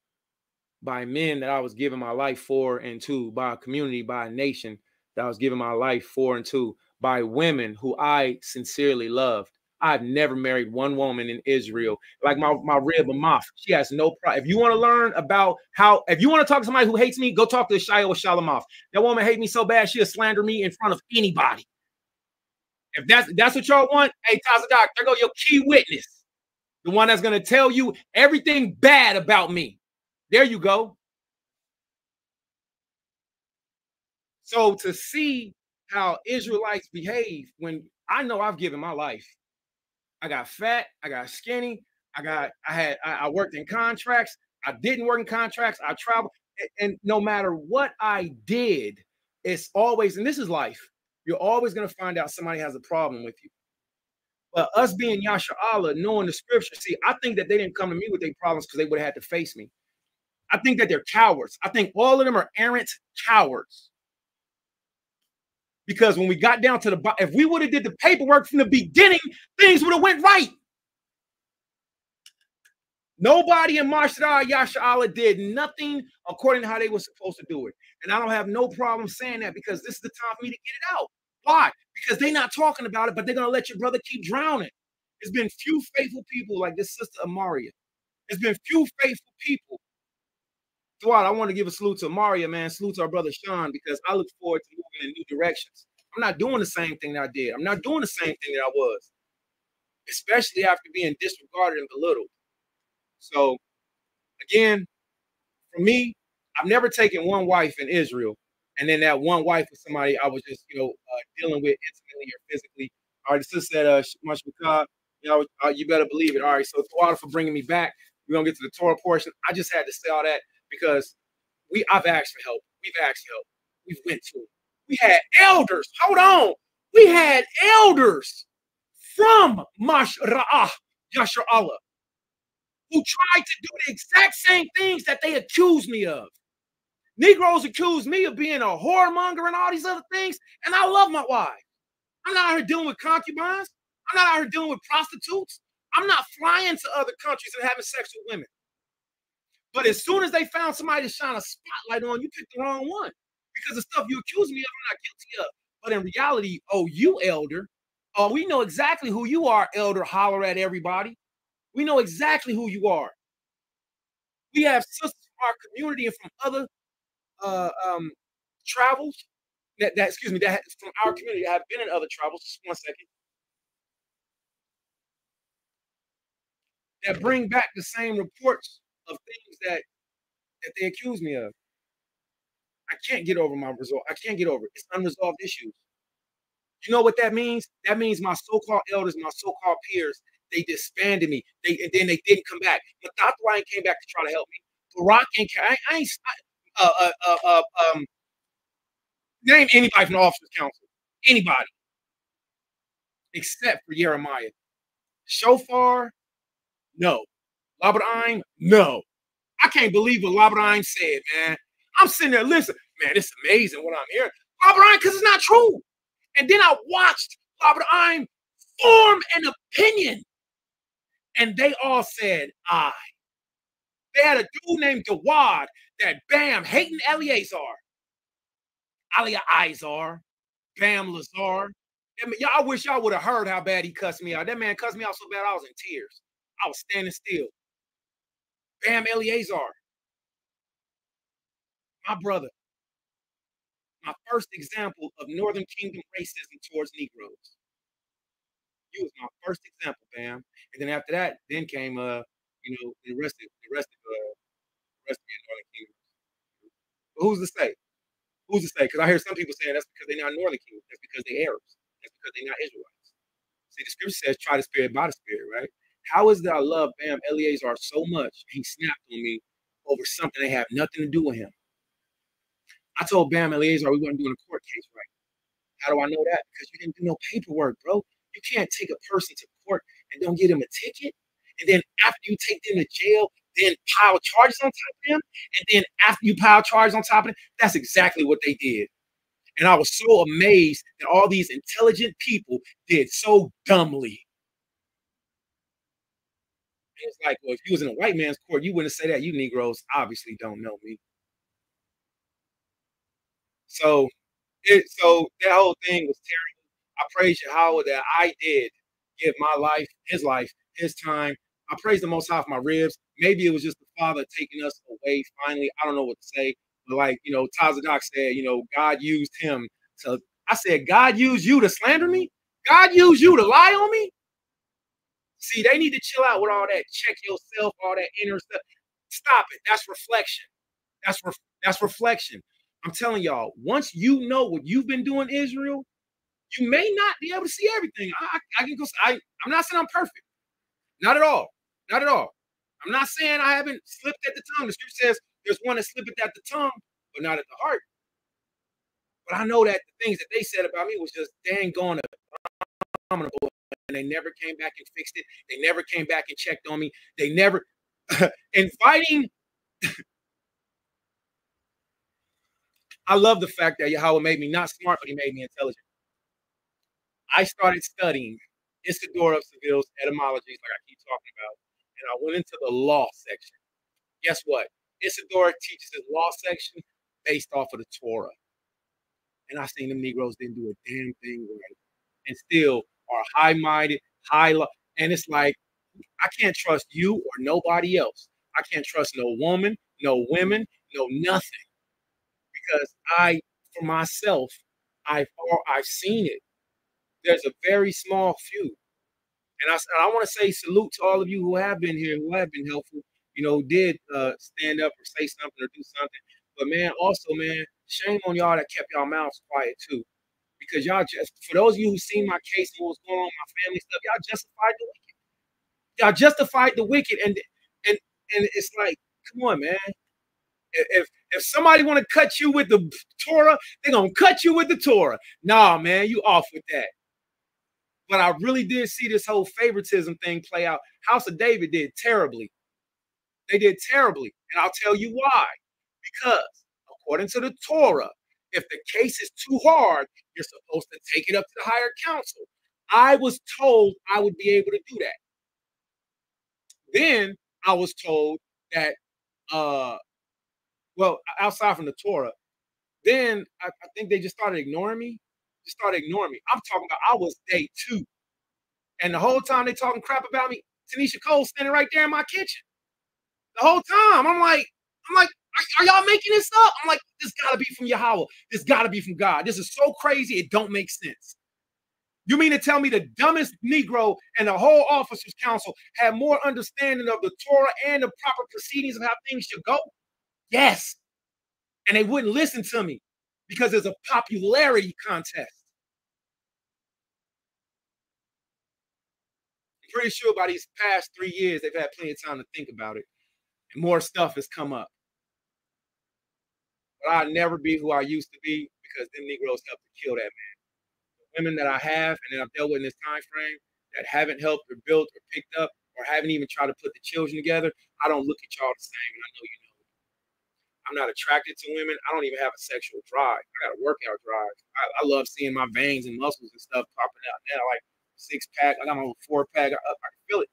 by men that I was giving my life for and to, by a community, by a nation that I was giving my life for and to, by women who I sincerely loved. I've never married one woman in Israel. Like my rib Amaf, she has no problem. If you want to learn about how, if you want to talk to somebody who hates me, go talk to Shia Shalamoff. That woman hates me so bad, she'll slander me in front of anybody. If that's what y'all want, hey, Tazadak, there go your key witness. The one that's going to tell you everything bad about me. There you go. So to see how Israelites behave when I know I've given my life. I got fat, I got skinny, I worked in contracts, I didn't work in contracts, I traveled, and no matter what I did, it's always, and this is life, you're always going to find out somebody has a problem with you. But us being Yasha Allah, knowing the scripture, see, I think that they didn't come to me with their problems because they would have had to face me. I think that they're cowards. I think all of them are errant cowards. Because when we got down to the, if we would have did the paperwork from the beginning, things would have went right. Nobody in Marshall Yasha Allah did nothing according to how they were supposed to do it. And I don't have no problem saying that because this is the time for me to get it out. Why? Because they're not talking about it, but they're going to let your brother keep drowning. There's been few faithful people like this sister Amaria. There's been few faithful people. Dwight, I want to give a salute to Amaria, man. Salute to our brother Sean, because I look forward to moving in new directions. I'm not doing the same thing that I did. I'm not doing the same thing that I was, especially after being disregarded and belittled. So, again, for me, I've never taken one wife in Israel, and then that one wife was somebody I was just, dealing with intimately or physically. All right, the sister said, Mashmakah, you better believe it. All right, so Tawada for bringing me back. We're going to get to the Torah portion. I just had to say all that because I've asked for help. We've asked help. We've went to it. We had elders. Hold on. We had elders from Mashra'ah, Yasha Allah, who tried to do the exact same things that they accused me of. Negroes accuse me of being a whoremonger and all these other things, and I love my wife. I'm not out here dealing with concubines. I'm not out here dealing with prostitutes. I'm not flying to other countries and having sex with women. But as soon as they found somebody to shine a spotlight on, you picked the wrong one. Because the stuff you accuse me of, I'm not guilty of. But in reality, you elder, we know exactly who you are, elder, holler at everybody. We know exactly who you are. We have sisters from our community and from other travels that from our community that have been in other travels. Just 1 second. That bring back the same reports of things that they accuse me of. I can't get over my result. I can't get over it. It's unresolved issues. You know what that means? That means my so-called elders, my so-called peers, they disbanded me. And then they didn't come back. But Dr. Ryan came back to try to help me. Barack ain't name anybody from the Officers Council. Anybody. Except for Jeremiah. Shofar, no. Labradine, no. I can't believe what Labradine said, man. I'm sitting there, listen, man, it's amazing what I'm hearing. Labradine, because it's not true. And then I watched Labradine form an opinion. And they all said, I. They had a dude named Dawad that Bam, hating Eleazar. Aliyah Izar, Bam Lazar. I mean, y'all wish y'all would have heard how bad he cussed me out. That man cussed me out so bad I was in tears. I was standing still. Bam Eleazar. My brother. My first example of Northern Kingdom racism towards Negroes. You was my first example, Bam. And then after that, then came the rest of the Northern Kingdom. But who's to say? Who's to say? Because I hear some people saying that's because they're not Northern Kingdom. That's because they're Arabs. That's because they're not Israelites. See, the scripture says, try the spirit by the spirit, right? How is it that I love Bam Eleazar so much? He snapped on me over something that had nothing to do with him. I told Bam Eleazar we weren't doing a court case right. How do I know that? Because you didn't do no paperwork, bro. You can't take a person to court and don't get them a ticket. And then after you take them to jail, then pile charges on top of them. And then after you pile charges on top of them, that's exactly what they did. And I was so amazed that all these intelligent people did so dumbly. And it's like, well, if you was in a white man's court, you wouldn't say that. You Negroes obviously don't know me. So that whole thing was terrible. I praise Yahweh that I did give my life, his time. I praise the Most High for my ribs. Maybe it was just the Father taking us away finally. I don't know what to say. But like, you know, Tazadak said, you know, God used him to, I said, God used you to slander me? God used you to lie on me? See, they need to chill out with all that. Check yourself, all that inner stuff. Stop it. That's reflection. That's reflection. I'm telling y'all, once you know what you've been doing, Israel, you may not be able to see everything. I can go. I'm not saying I'm perfect. Not at all. Not at all. I'm not saying I haven't slipped at the tongue. The scripture says there's one that slippeth at the tongue, but not at the heart. But I know that the things that they said about me was just dang gone abominable, and they never came back and fixed it. They never came back and checked on me. They never inviting. I love the fact that Yahweh made me not smart, but he made me intelligent. I started studying Isidore of Seville's etymologies, like I keep talking about, and I went into the law section. Guess what? Isidore teaches his law section based off of the Torah. And I seen them Negroes didn't do a damn thing right. And still are high-minded, high-law. And it's like, I can't trust you or nobody else. I can't trust no woman, no women, no nothing. Because for myself, I've seen it. There's a very small few. And I want to say salute to all of you who have been here, who have been helpful, you know, did stand up or say something or do something. But man, also, man, shame on y'all that kept y'all mouths quiet too. Because y'all just, for those of you who seen my case and what was going on with my family stuff, y'all justified the wicked. Y'all justified the wicked. And it's like, come on, man. If somebody want to cut you with the Torah, they're going to cut you with the Torah. Nah, man, you off with that. But I really did see this whole favoritism thing play out. House of David did terribly. They did terribly. And I'll tell you why. Because according to the Torah, if the case is too hard, you're supposed to take it up to the higher council. I was told I would be able to do that. Then I was told that, well, outside from the Torah, then I think they just started ignoring me. I'm talking about I was day 2. And the whole time they talking crap about me, Tanisha Cole standing right there in my kitchen. The whole time. I'm like, are y'all making this up? I'm like, this gotta be from Yahweh. This gotta be from God. This is so crazy, it don't make sense. You mean to tell me the dumbest Negro and the whole officers' council had more understanding of the Torah and the proper proceedings of how things should go? Yes. And they wouldn't listen to me because there's a popularity contest. I'm pretty sure by these past 3 years, they've had plenty of time to think about it. And more stuff has come up. But I'll never be who I used to be because them Negroes helped to kill that man. The women that I have and that I've dealt with in this time frame that haven't helped or built or picked up or haven't even tried to put the children together, I don't look at y'all the same, and I know you know. I'm not attracted to women. I don't even have a sexual drive. I got a workout drive. I love seeing my veins and muscles and stuff popping out. Now, like 6-pack, I got my 4-pack. I can feel it.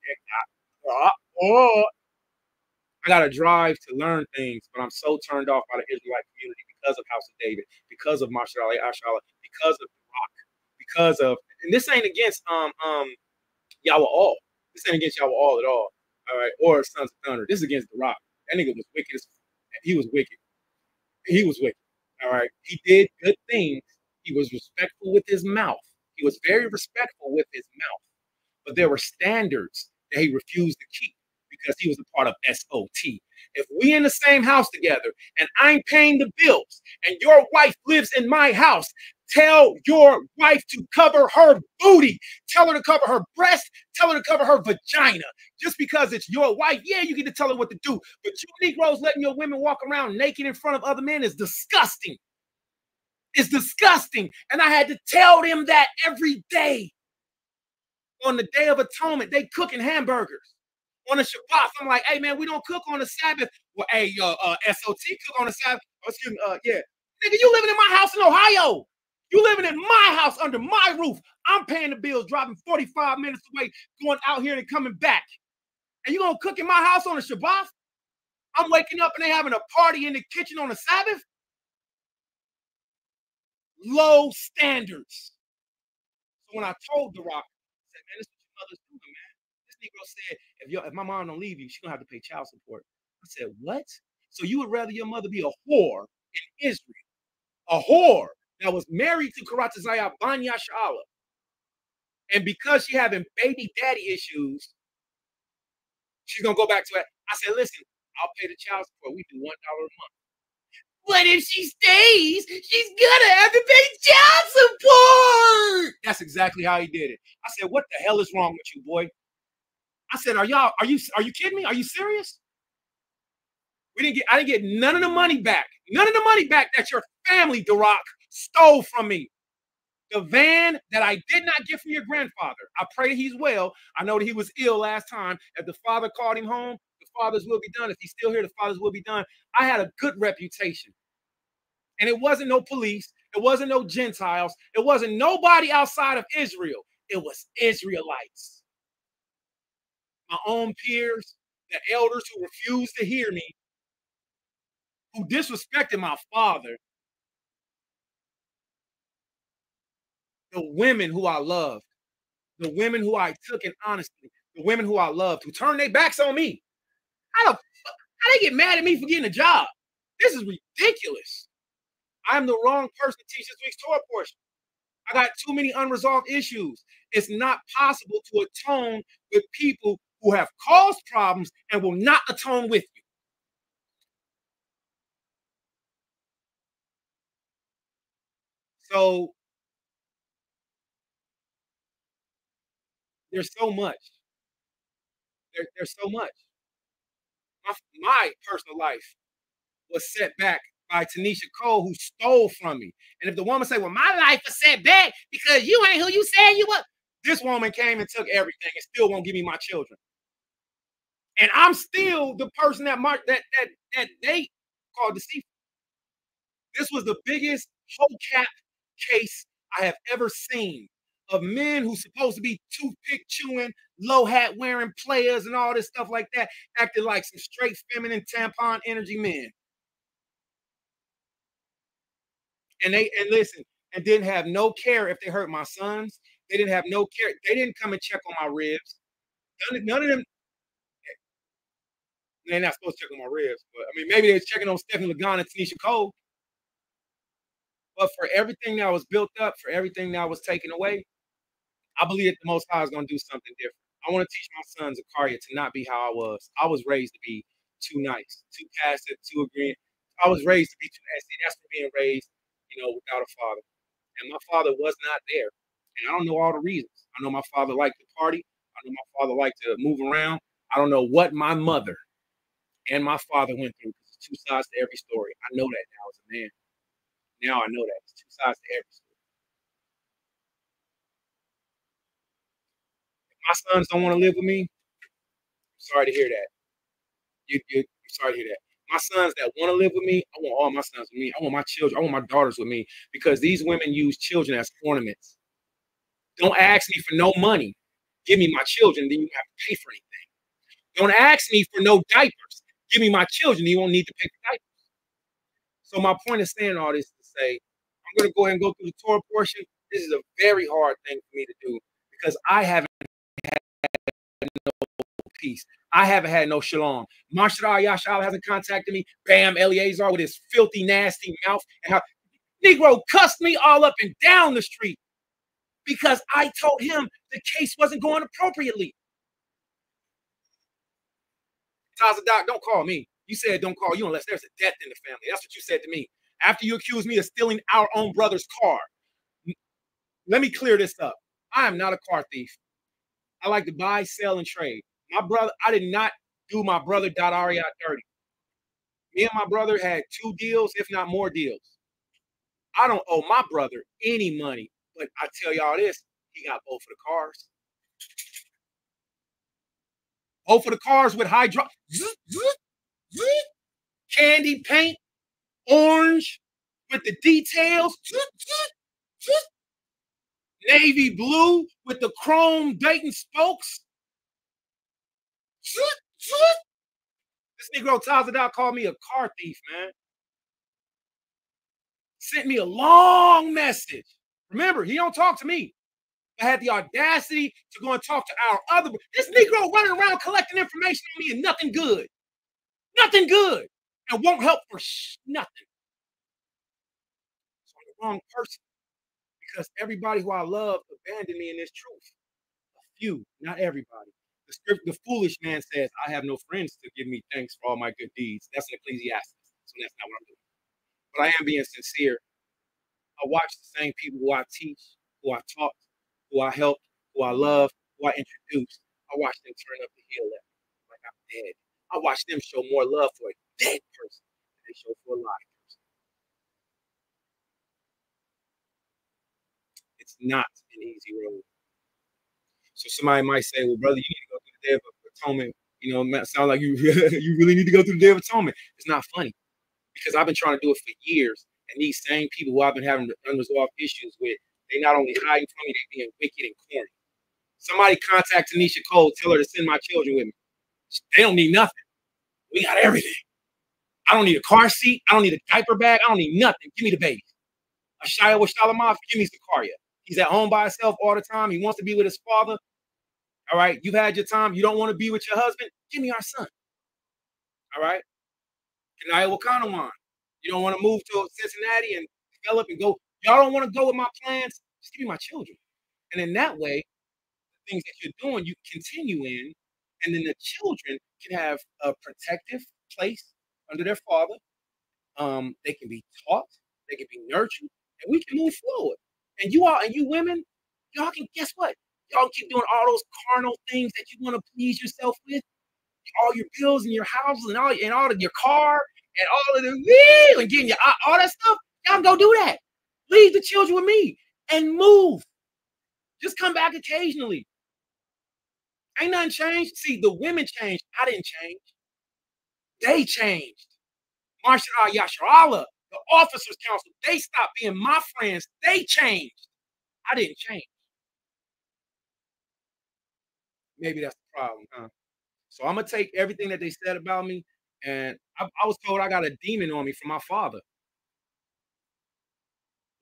I got a drive to learn things, but I'm so turned off by the Israelite community because of House of David, because of Marshall Ashala, because of the Rock, because of, and this ain't against Yahweh all. This ain't against Yahweh all at all. All right, or Sons of Thunder. This is against the Rock. That nigga was wicked. He was wicked. He was wicked. All right. He did good things. He was respectful with his mouth. He was very respectful with his mouth. But there were standards that he refused to keep because he was a part of SOT. If we in the same house together and I'm paying the bills and your wife lives in my house, tell your wife to cover her booty. Tell her to cover her breast. Tell her to cover her vagina. Just because it's your wife, yeah, you get to tell her what to do. But you Negroes letting your women walk around naked in front of other men is disgusting. It's disgusting. And I had to tell them that every day. On the Day of Atonement, they cooking hamburgers. On the Shabbat, I'm like, hey man, we don't cook on the Sabbath. Well, hey, SOT cook on the Sabbath. Oh, excuse me, yeah. Nigga, you living in my house in Ohio. You living in my house under my roof. I'm paying the bills, driving 45 minutes away, going out here and coming back. And you gonna cook in my house on the Shabbat? I'm waking up and they having a party in the kitchen on the Sabbath? Low standards. So when I told The Rock, I said, man, this is what your mother's doing, man. This Negro said, if my mom don't leave you, she's gonna have to pay child support. I said, what? So you would rather your mother be a whore in Israel, a whore that was married to Karatazaya Banya Sha'ala, and because she having baby daddy issues, she's gonna go back to it. I said, listen, I'll pay the child support. We do $1 a month. But if she stays, she's gonna have to pay child support. That's exactly how he did it. I said, what the hell is wrong with you, boy? I said, are you kidding me? Are you serious? I didn't get none of the money back. None of the money back that your family, The Rock, stole from me. The van that I did not get from your grandfather. I pray he's well. I know that he was ill last time. If the father called him home, the father's will be done. If he's still here, the father's will be done. I had a good reputation. And it wasn't no police. It wasn't no Gentiles. It wasn't nobody outside of Israel. It was Israelites. My own peers, the elders who refused to hear me, who disrespected my father, the women who I loved, the women who I took in honesty, the women who I loved, who turned their backs on me. How they get mad at me for getting a job? This is ridiculous. I'm the wrong person to teach this week's Torah portion. I got too many unresolved issues. It's not possible to atone with people who have caused problems and will not atone with you. So there's so much. There's so much. My personal life was set back by Tanisha Cole, who stole from me. And if the woman say, well, my life was set back because you ain't who you said you were, this woman came and took everything and still won't give me my children. And I'm still the person that they called deceitful. This was the biggest hocap case I have ever seen of men who supposed to be toothpick chewing, low hat wearing players and all this stuff like that, acting like some straight feminine tampon energy men. And listen, and didn't have no care if they hurt my sons. They didn't have no care. They didn't come and check on my ribs. None of them. They're not supposed to check on my ribs, but I mean, maybe they're checking on Stephanie Lagon and Tanisha Cole. But for everything that was built up, for everything that was taken away, I believe that the Most High is going to do something different. I want to teach my son Zakaria to not be how I was. I was raised to be too nice, too passive, too agreeing. I was raised to be too nasty. That's for being raised, without a father. And my father was not there. And I don't know all the reasons. I know my father liked to party. I know my father liked to move around. I don't know what my mother and my father went through. There's two sides to every story. I know that now as a man. Now I know that. There's two sides to every story. If my sons don't want to live with me, I'm sorry to hear that. I'm sorry to hear that. My sons that want to live with me, I want all my sons with me. I want my children, I want my daughters with me, because these women use children as ornaments. Don't ask me for no money. Give me my children, then you have to pay for anything. Don't ask me for no diapers. Give me my children, then you won't need to pay for diapers. So my point of saying all this is to say, I'm going to go ahead and go through the Torah portion. This is a very hard thing for me to do because I haven't had no peace. I haven't had no shalom. Marshal Yashal hasn't contacted me. Bam, Eleazar with his filthy, nasty mouth. And how Negro cussed me all up and down the street because I told him the case wasn't going appropriately. Tazadak, don't call me. You said don't call you unless there's a death in the family. That's what you said to me. After you accused me of stealing our own brother's car. Let me clear this up. I am not a car thief. I like to buy, sell, and trade. My brother, I did not do my brother Ariat dirty. Me and my brother had 2 deals, if not more deals. I don't owe my brother any money, but I tell y'all this, he got both of the cars. Both of the cars with candy paint, orange with the details, navy blue with the chrome Dayton spokes. This Negro Tazadal called me a car thief, man. Sent me a long message. Remember, he don't talk to me. I had the audacity to go and talk to our other. This Negro running around collecting information on me and nothing good. Nothing good. And won't help for nothing. So I'm the wrong person. Because everybody who I love abandoned me in this truth. A few, not everybody. The foolish man says, I have no friends to give me thanks for all my good deeds. That's in Ecclesiastes. So that's not what I'm doing. But I am being sincere. I watch the same people who I teach, who I taught, who I helped, who I love, who I introduced. I watch them turn up the hill at me like I'm dead. I watch them show more love for a dead person than they show for a live person. It's not an easy road. So somebody might say, well, brother, you need to go through the Day of Atonement. You know, it sounds like you really need to go through the Day of Atonement. It's not funny because I've been trying to do it for years. And these same people who I've been having unresolved issues with, they not only hiding from me, they being wicked and corny. Somebody contact Tanisha Cole, tell her to send my children with me. They don't need nothing. We got everything. I don't need a car seat. I don't need a diaper bag. I don't need nothing. Give me the baby. Ashaya Washalamov, give me Zakaria. He's at home by himself all the time. He wants to be with his father. All right, you've had your time. You don't want to be with your husband. Give me our son. All right. Kanaya Wakanawan. You don't want to move to Cincinnati and develop and go. Y'all don't want to go with my plans. Just give me my children. And in that way, the things that you're doing, you continue in, and then the children can have a protective place under their father. They can be taught, they can be nurtured, and we can move forward. And you all, and you women, y'all can, guess what? Y'all keep doing all those carnal things that you want to please yourself with, all your bills and your houses and all of your car and all of the and getting your all that stuff. Y'all go do that. Leave the children with me and move. Just come back occasionally. Ain't nothing changed. See, the women changed. I didn't change. They changed. Marshal Yasharallah, the officers' council, they stopped being my friends. They changed. I didn't change. Maybe that's the problem, huh? So I'm going to take everything that they said about me, and I was told I got a demon on me from my father.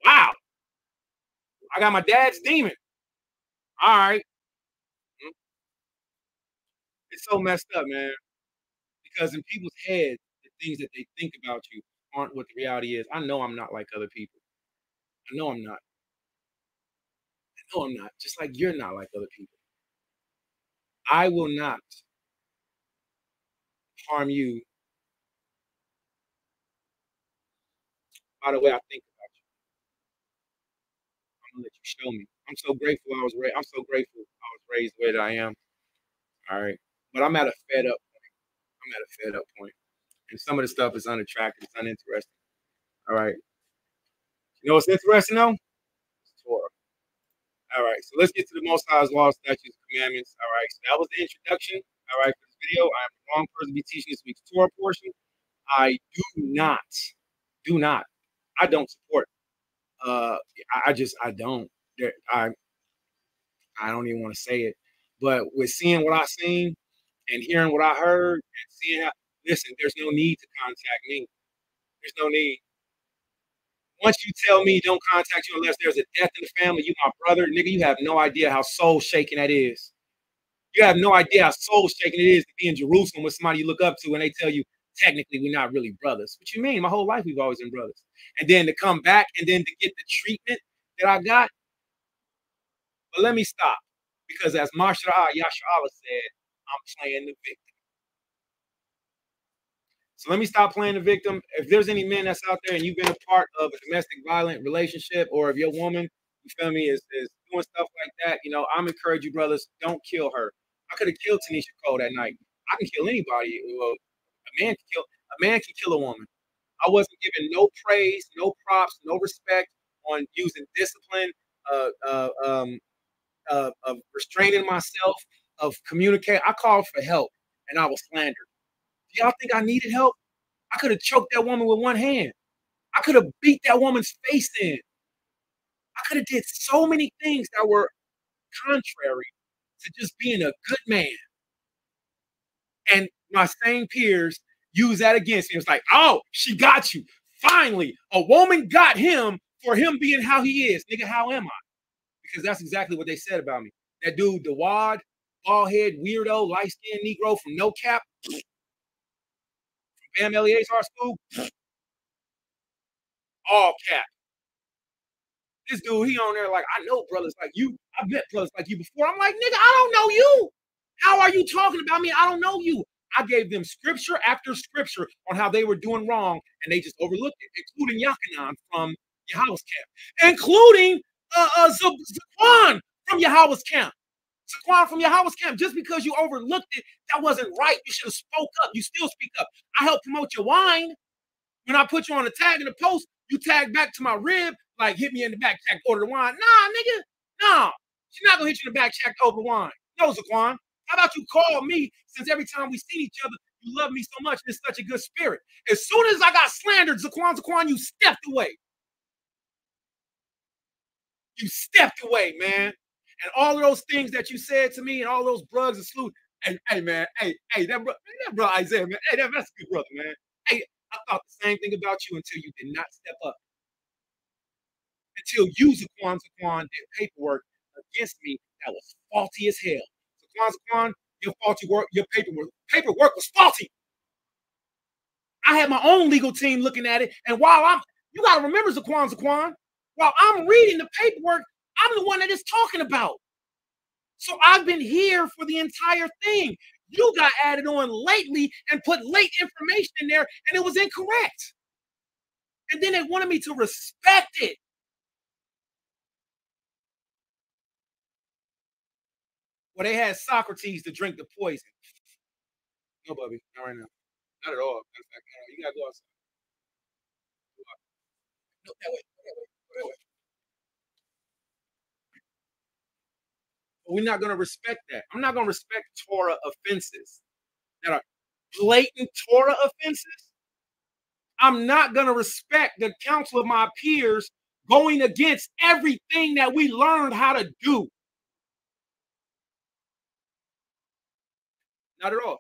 Wow. I got my dad's demon. All right. It's so messed up, man. Because in people's heads, the things that they think about you aren't what the reality is. I know I'm not like other people. I know I'm not. I know I'm not. Just like you're not like other people. I will not harm you by the way I think about you. I'm gonna let you show me. I'm so grateful I was raised. I'm so grateful I was raised the way that I am. All right. But I'm at a fed up point. I'm at a fed up point. And some of the stuff is unattractive, it's uninteresting. All right. You know what's interesting though? It's Torah. All right, so let's get to the Most High's laws, statutes, and commandments. All right, so that was the introduction. All right, for this video, I am the wrong person to be teaching this week's Torah portion. I do not, I don't support. I don't. I don't even want to say it. But with seeing what I seen and hearing what I heard and seeing how, listen, there's no need to contact me. There's no need. Once you tell me don't contact you unless there's a death in the family, you my brother, nigga, you have no idea how soul shaking that is. You have no idea how soul shaking it is to be in Jerusalem with somebody you look up to and they tell you, technically, we're not really brothers. What you mean? My whole life we've always been brothers. And then to come back and then to get the treatment that I got. But let me stop. Because as Marshal Yasharallah said, I'm playing the victim. So let me stop playing the victim. If there's any men that's out there and you've been a part of a domestic violent relationship, or if your woman, you feel me, is doing stuff like that, you know, I'm encouraging you, brothers, don't kill her. I could have killed Tanisha Cole that night. I can kill anybody. Well, a man can kill a woman. I wasn't given no praise, no props, no respect on using discipline, of restraining myself, of communicating. I called for help. and I was slandered. Do y'all think I needed help? I could have choked that woman with one hand. I could have beat that woman's face in. I could have did so many things that were contrary to just being a good man. And my same peers use that against me. It's like, oh, she got you. Finally, a woman got him for him being how he is. Nigga, how am I? Because that's exactly what they said about me. That dude, the wad, bald head, weirdo, light-skinned Negro from No Cap, from Bam Eleazar School, all cap. This dude, he on there like, I know brothers like you. I met brothers like you before. I'm like, nigga, I don't know you. How are you talking about me? I don't know you. I gave them scripture after scripture on how they were doing wrong, and they just overlooked it, including Yachanan from Yahweh's camp, including Zaquan from Yahweh's camp. Zaquan from Yahweh's camp. Just because you overlooked it, that wasn't right. You should have spoke up. You still speak up. I helped promote your wine. When I put you on a tag in the post, you tag back to my rib, like hit me in the back check, order the wine. Nah, nigga, nah. She's not gonna hit you in the back check over wine. No, Zaquan. How about you call me, since every time we see each other, you love me so much, and it's such a good spirit. As soon as I got slandered, Zaquan, you stepped away. You stepped away, man. And all of those things that you said to me and all those brugs and salute. Hey, man, that bro Isaiah, man. Hey, that's a good brother, man. Hey, I thought the same thing about you until you did not step up. Until you, Zaquan, did paperwork against me that was faulty as hell. Zaquan, your faulty work, your paperwork was faulty. I had my own legal team looking at it, and you gotta remember, Zaquan, while I'm reading the paperwork, I'm the one that is talking about. So I've been here for the entire thing. You got added on lately and put late information in there, and it was incorrect. And then they wanted me to respect it. Well, they had Socrates to drink the poison. No, Bubby, not right now. Not at all. In fact, you gotta go outside. No, that way. But we're not gonna respect that. I'm not gonna respect Torah offenses that are blatant Torah offenses. I'm not gonna respect the counsel of my peers going against everything that we learned how to do. Not at all.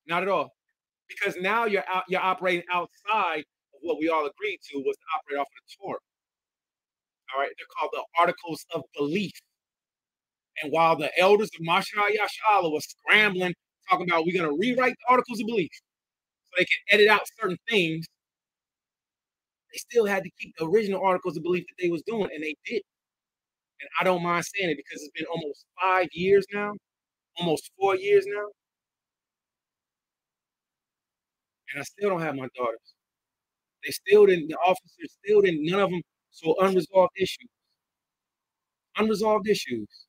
Not at all. Because now you're operating outside of what we all agreed to was to operate off of the Torah. All right, they're called the Articles of Belief. And while the elders of Mashra Yashala were scrambling, talking about we're going to rewrite the Articles of Belief so they can edit out certain things, they still had to keep the original Articles of Belief that they was doing, and they did. And I don't mind saying it because it's been almost 5 years now, almost 4 years now, and I still don't have my daughters. They still didn't, the officers still didn't, none of them, so unresolved issues. Unresolved issues.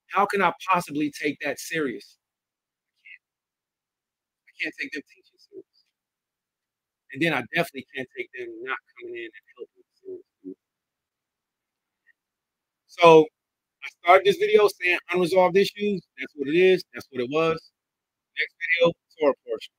How can I possibly take that serious? I can't take them teaching serious. And then I definitely can't take them not coming in and helping serious. So I started this video saying unresolved issues. That's what it is. That's what it was. Next video, Torah portion.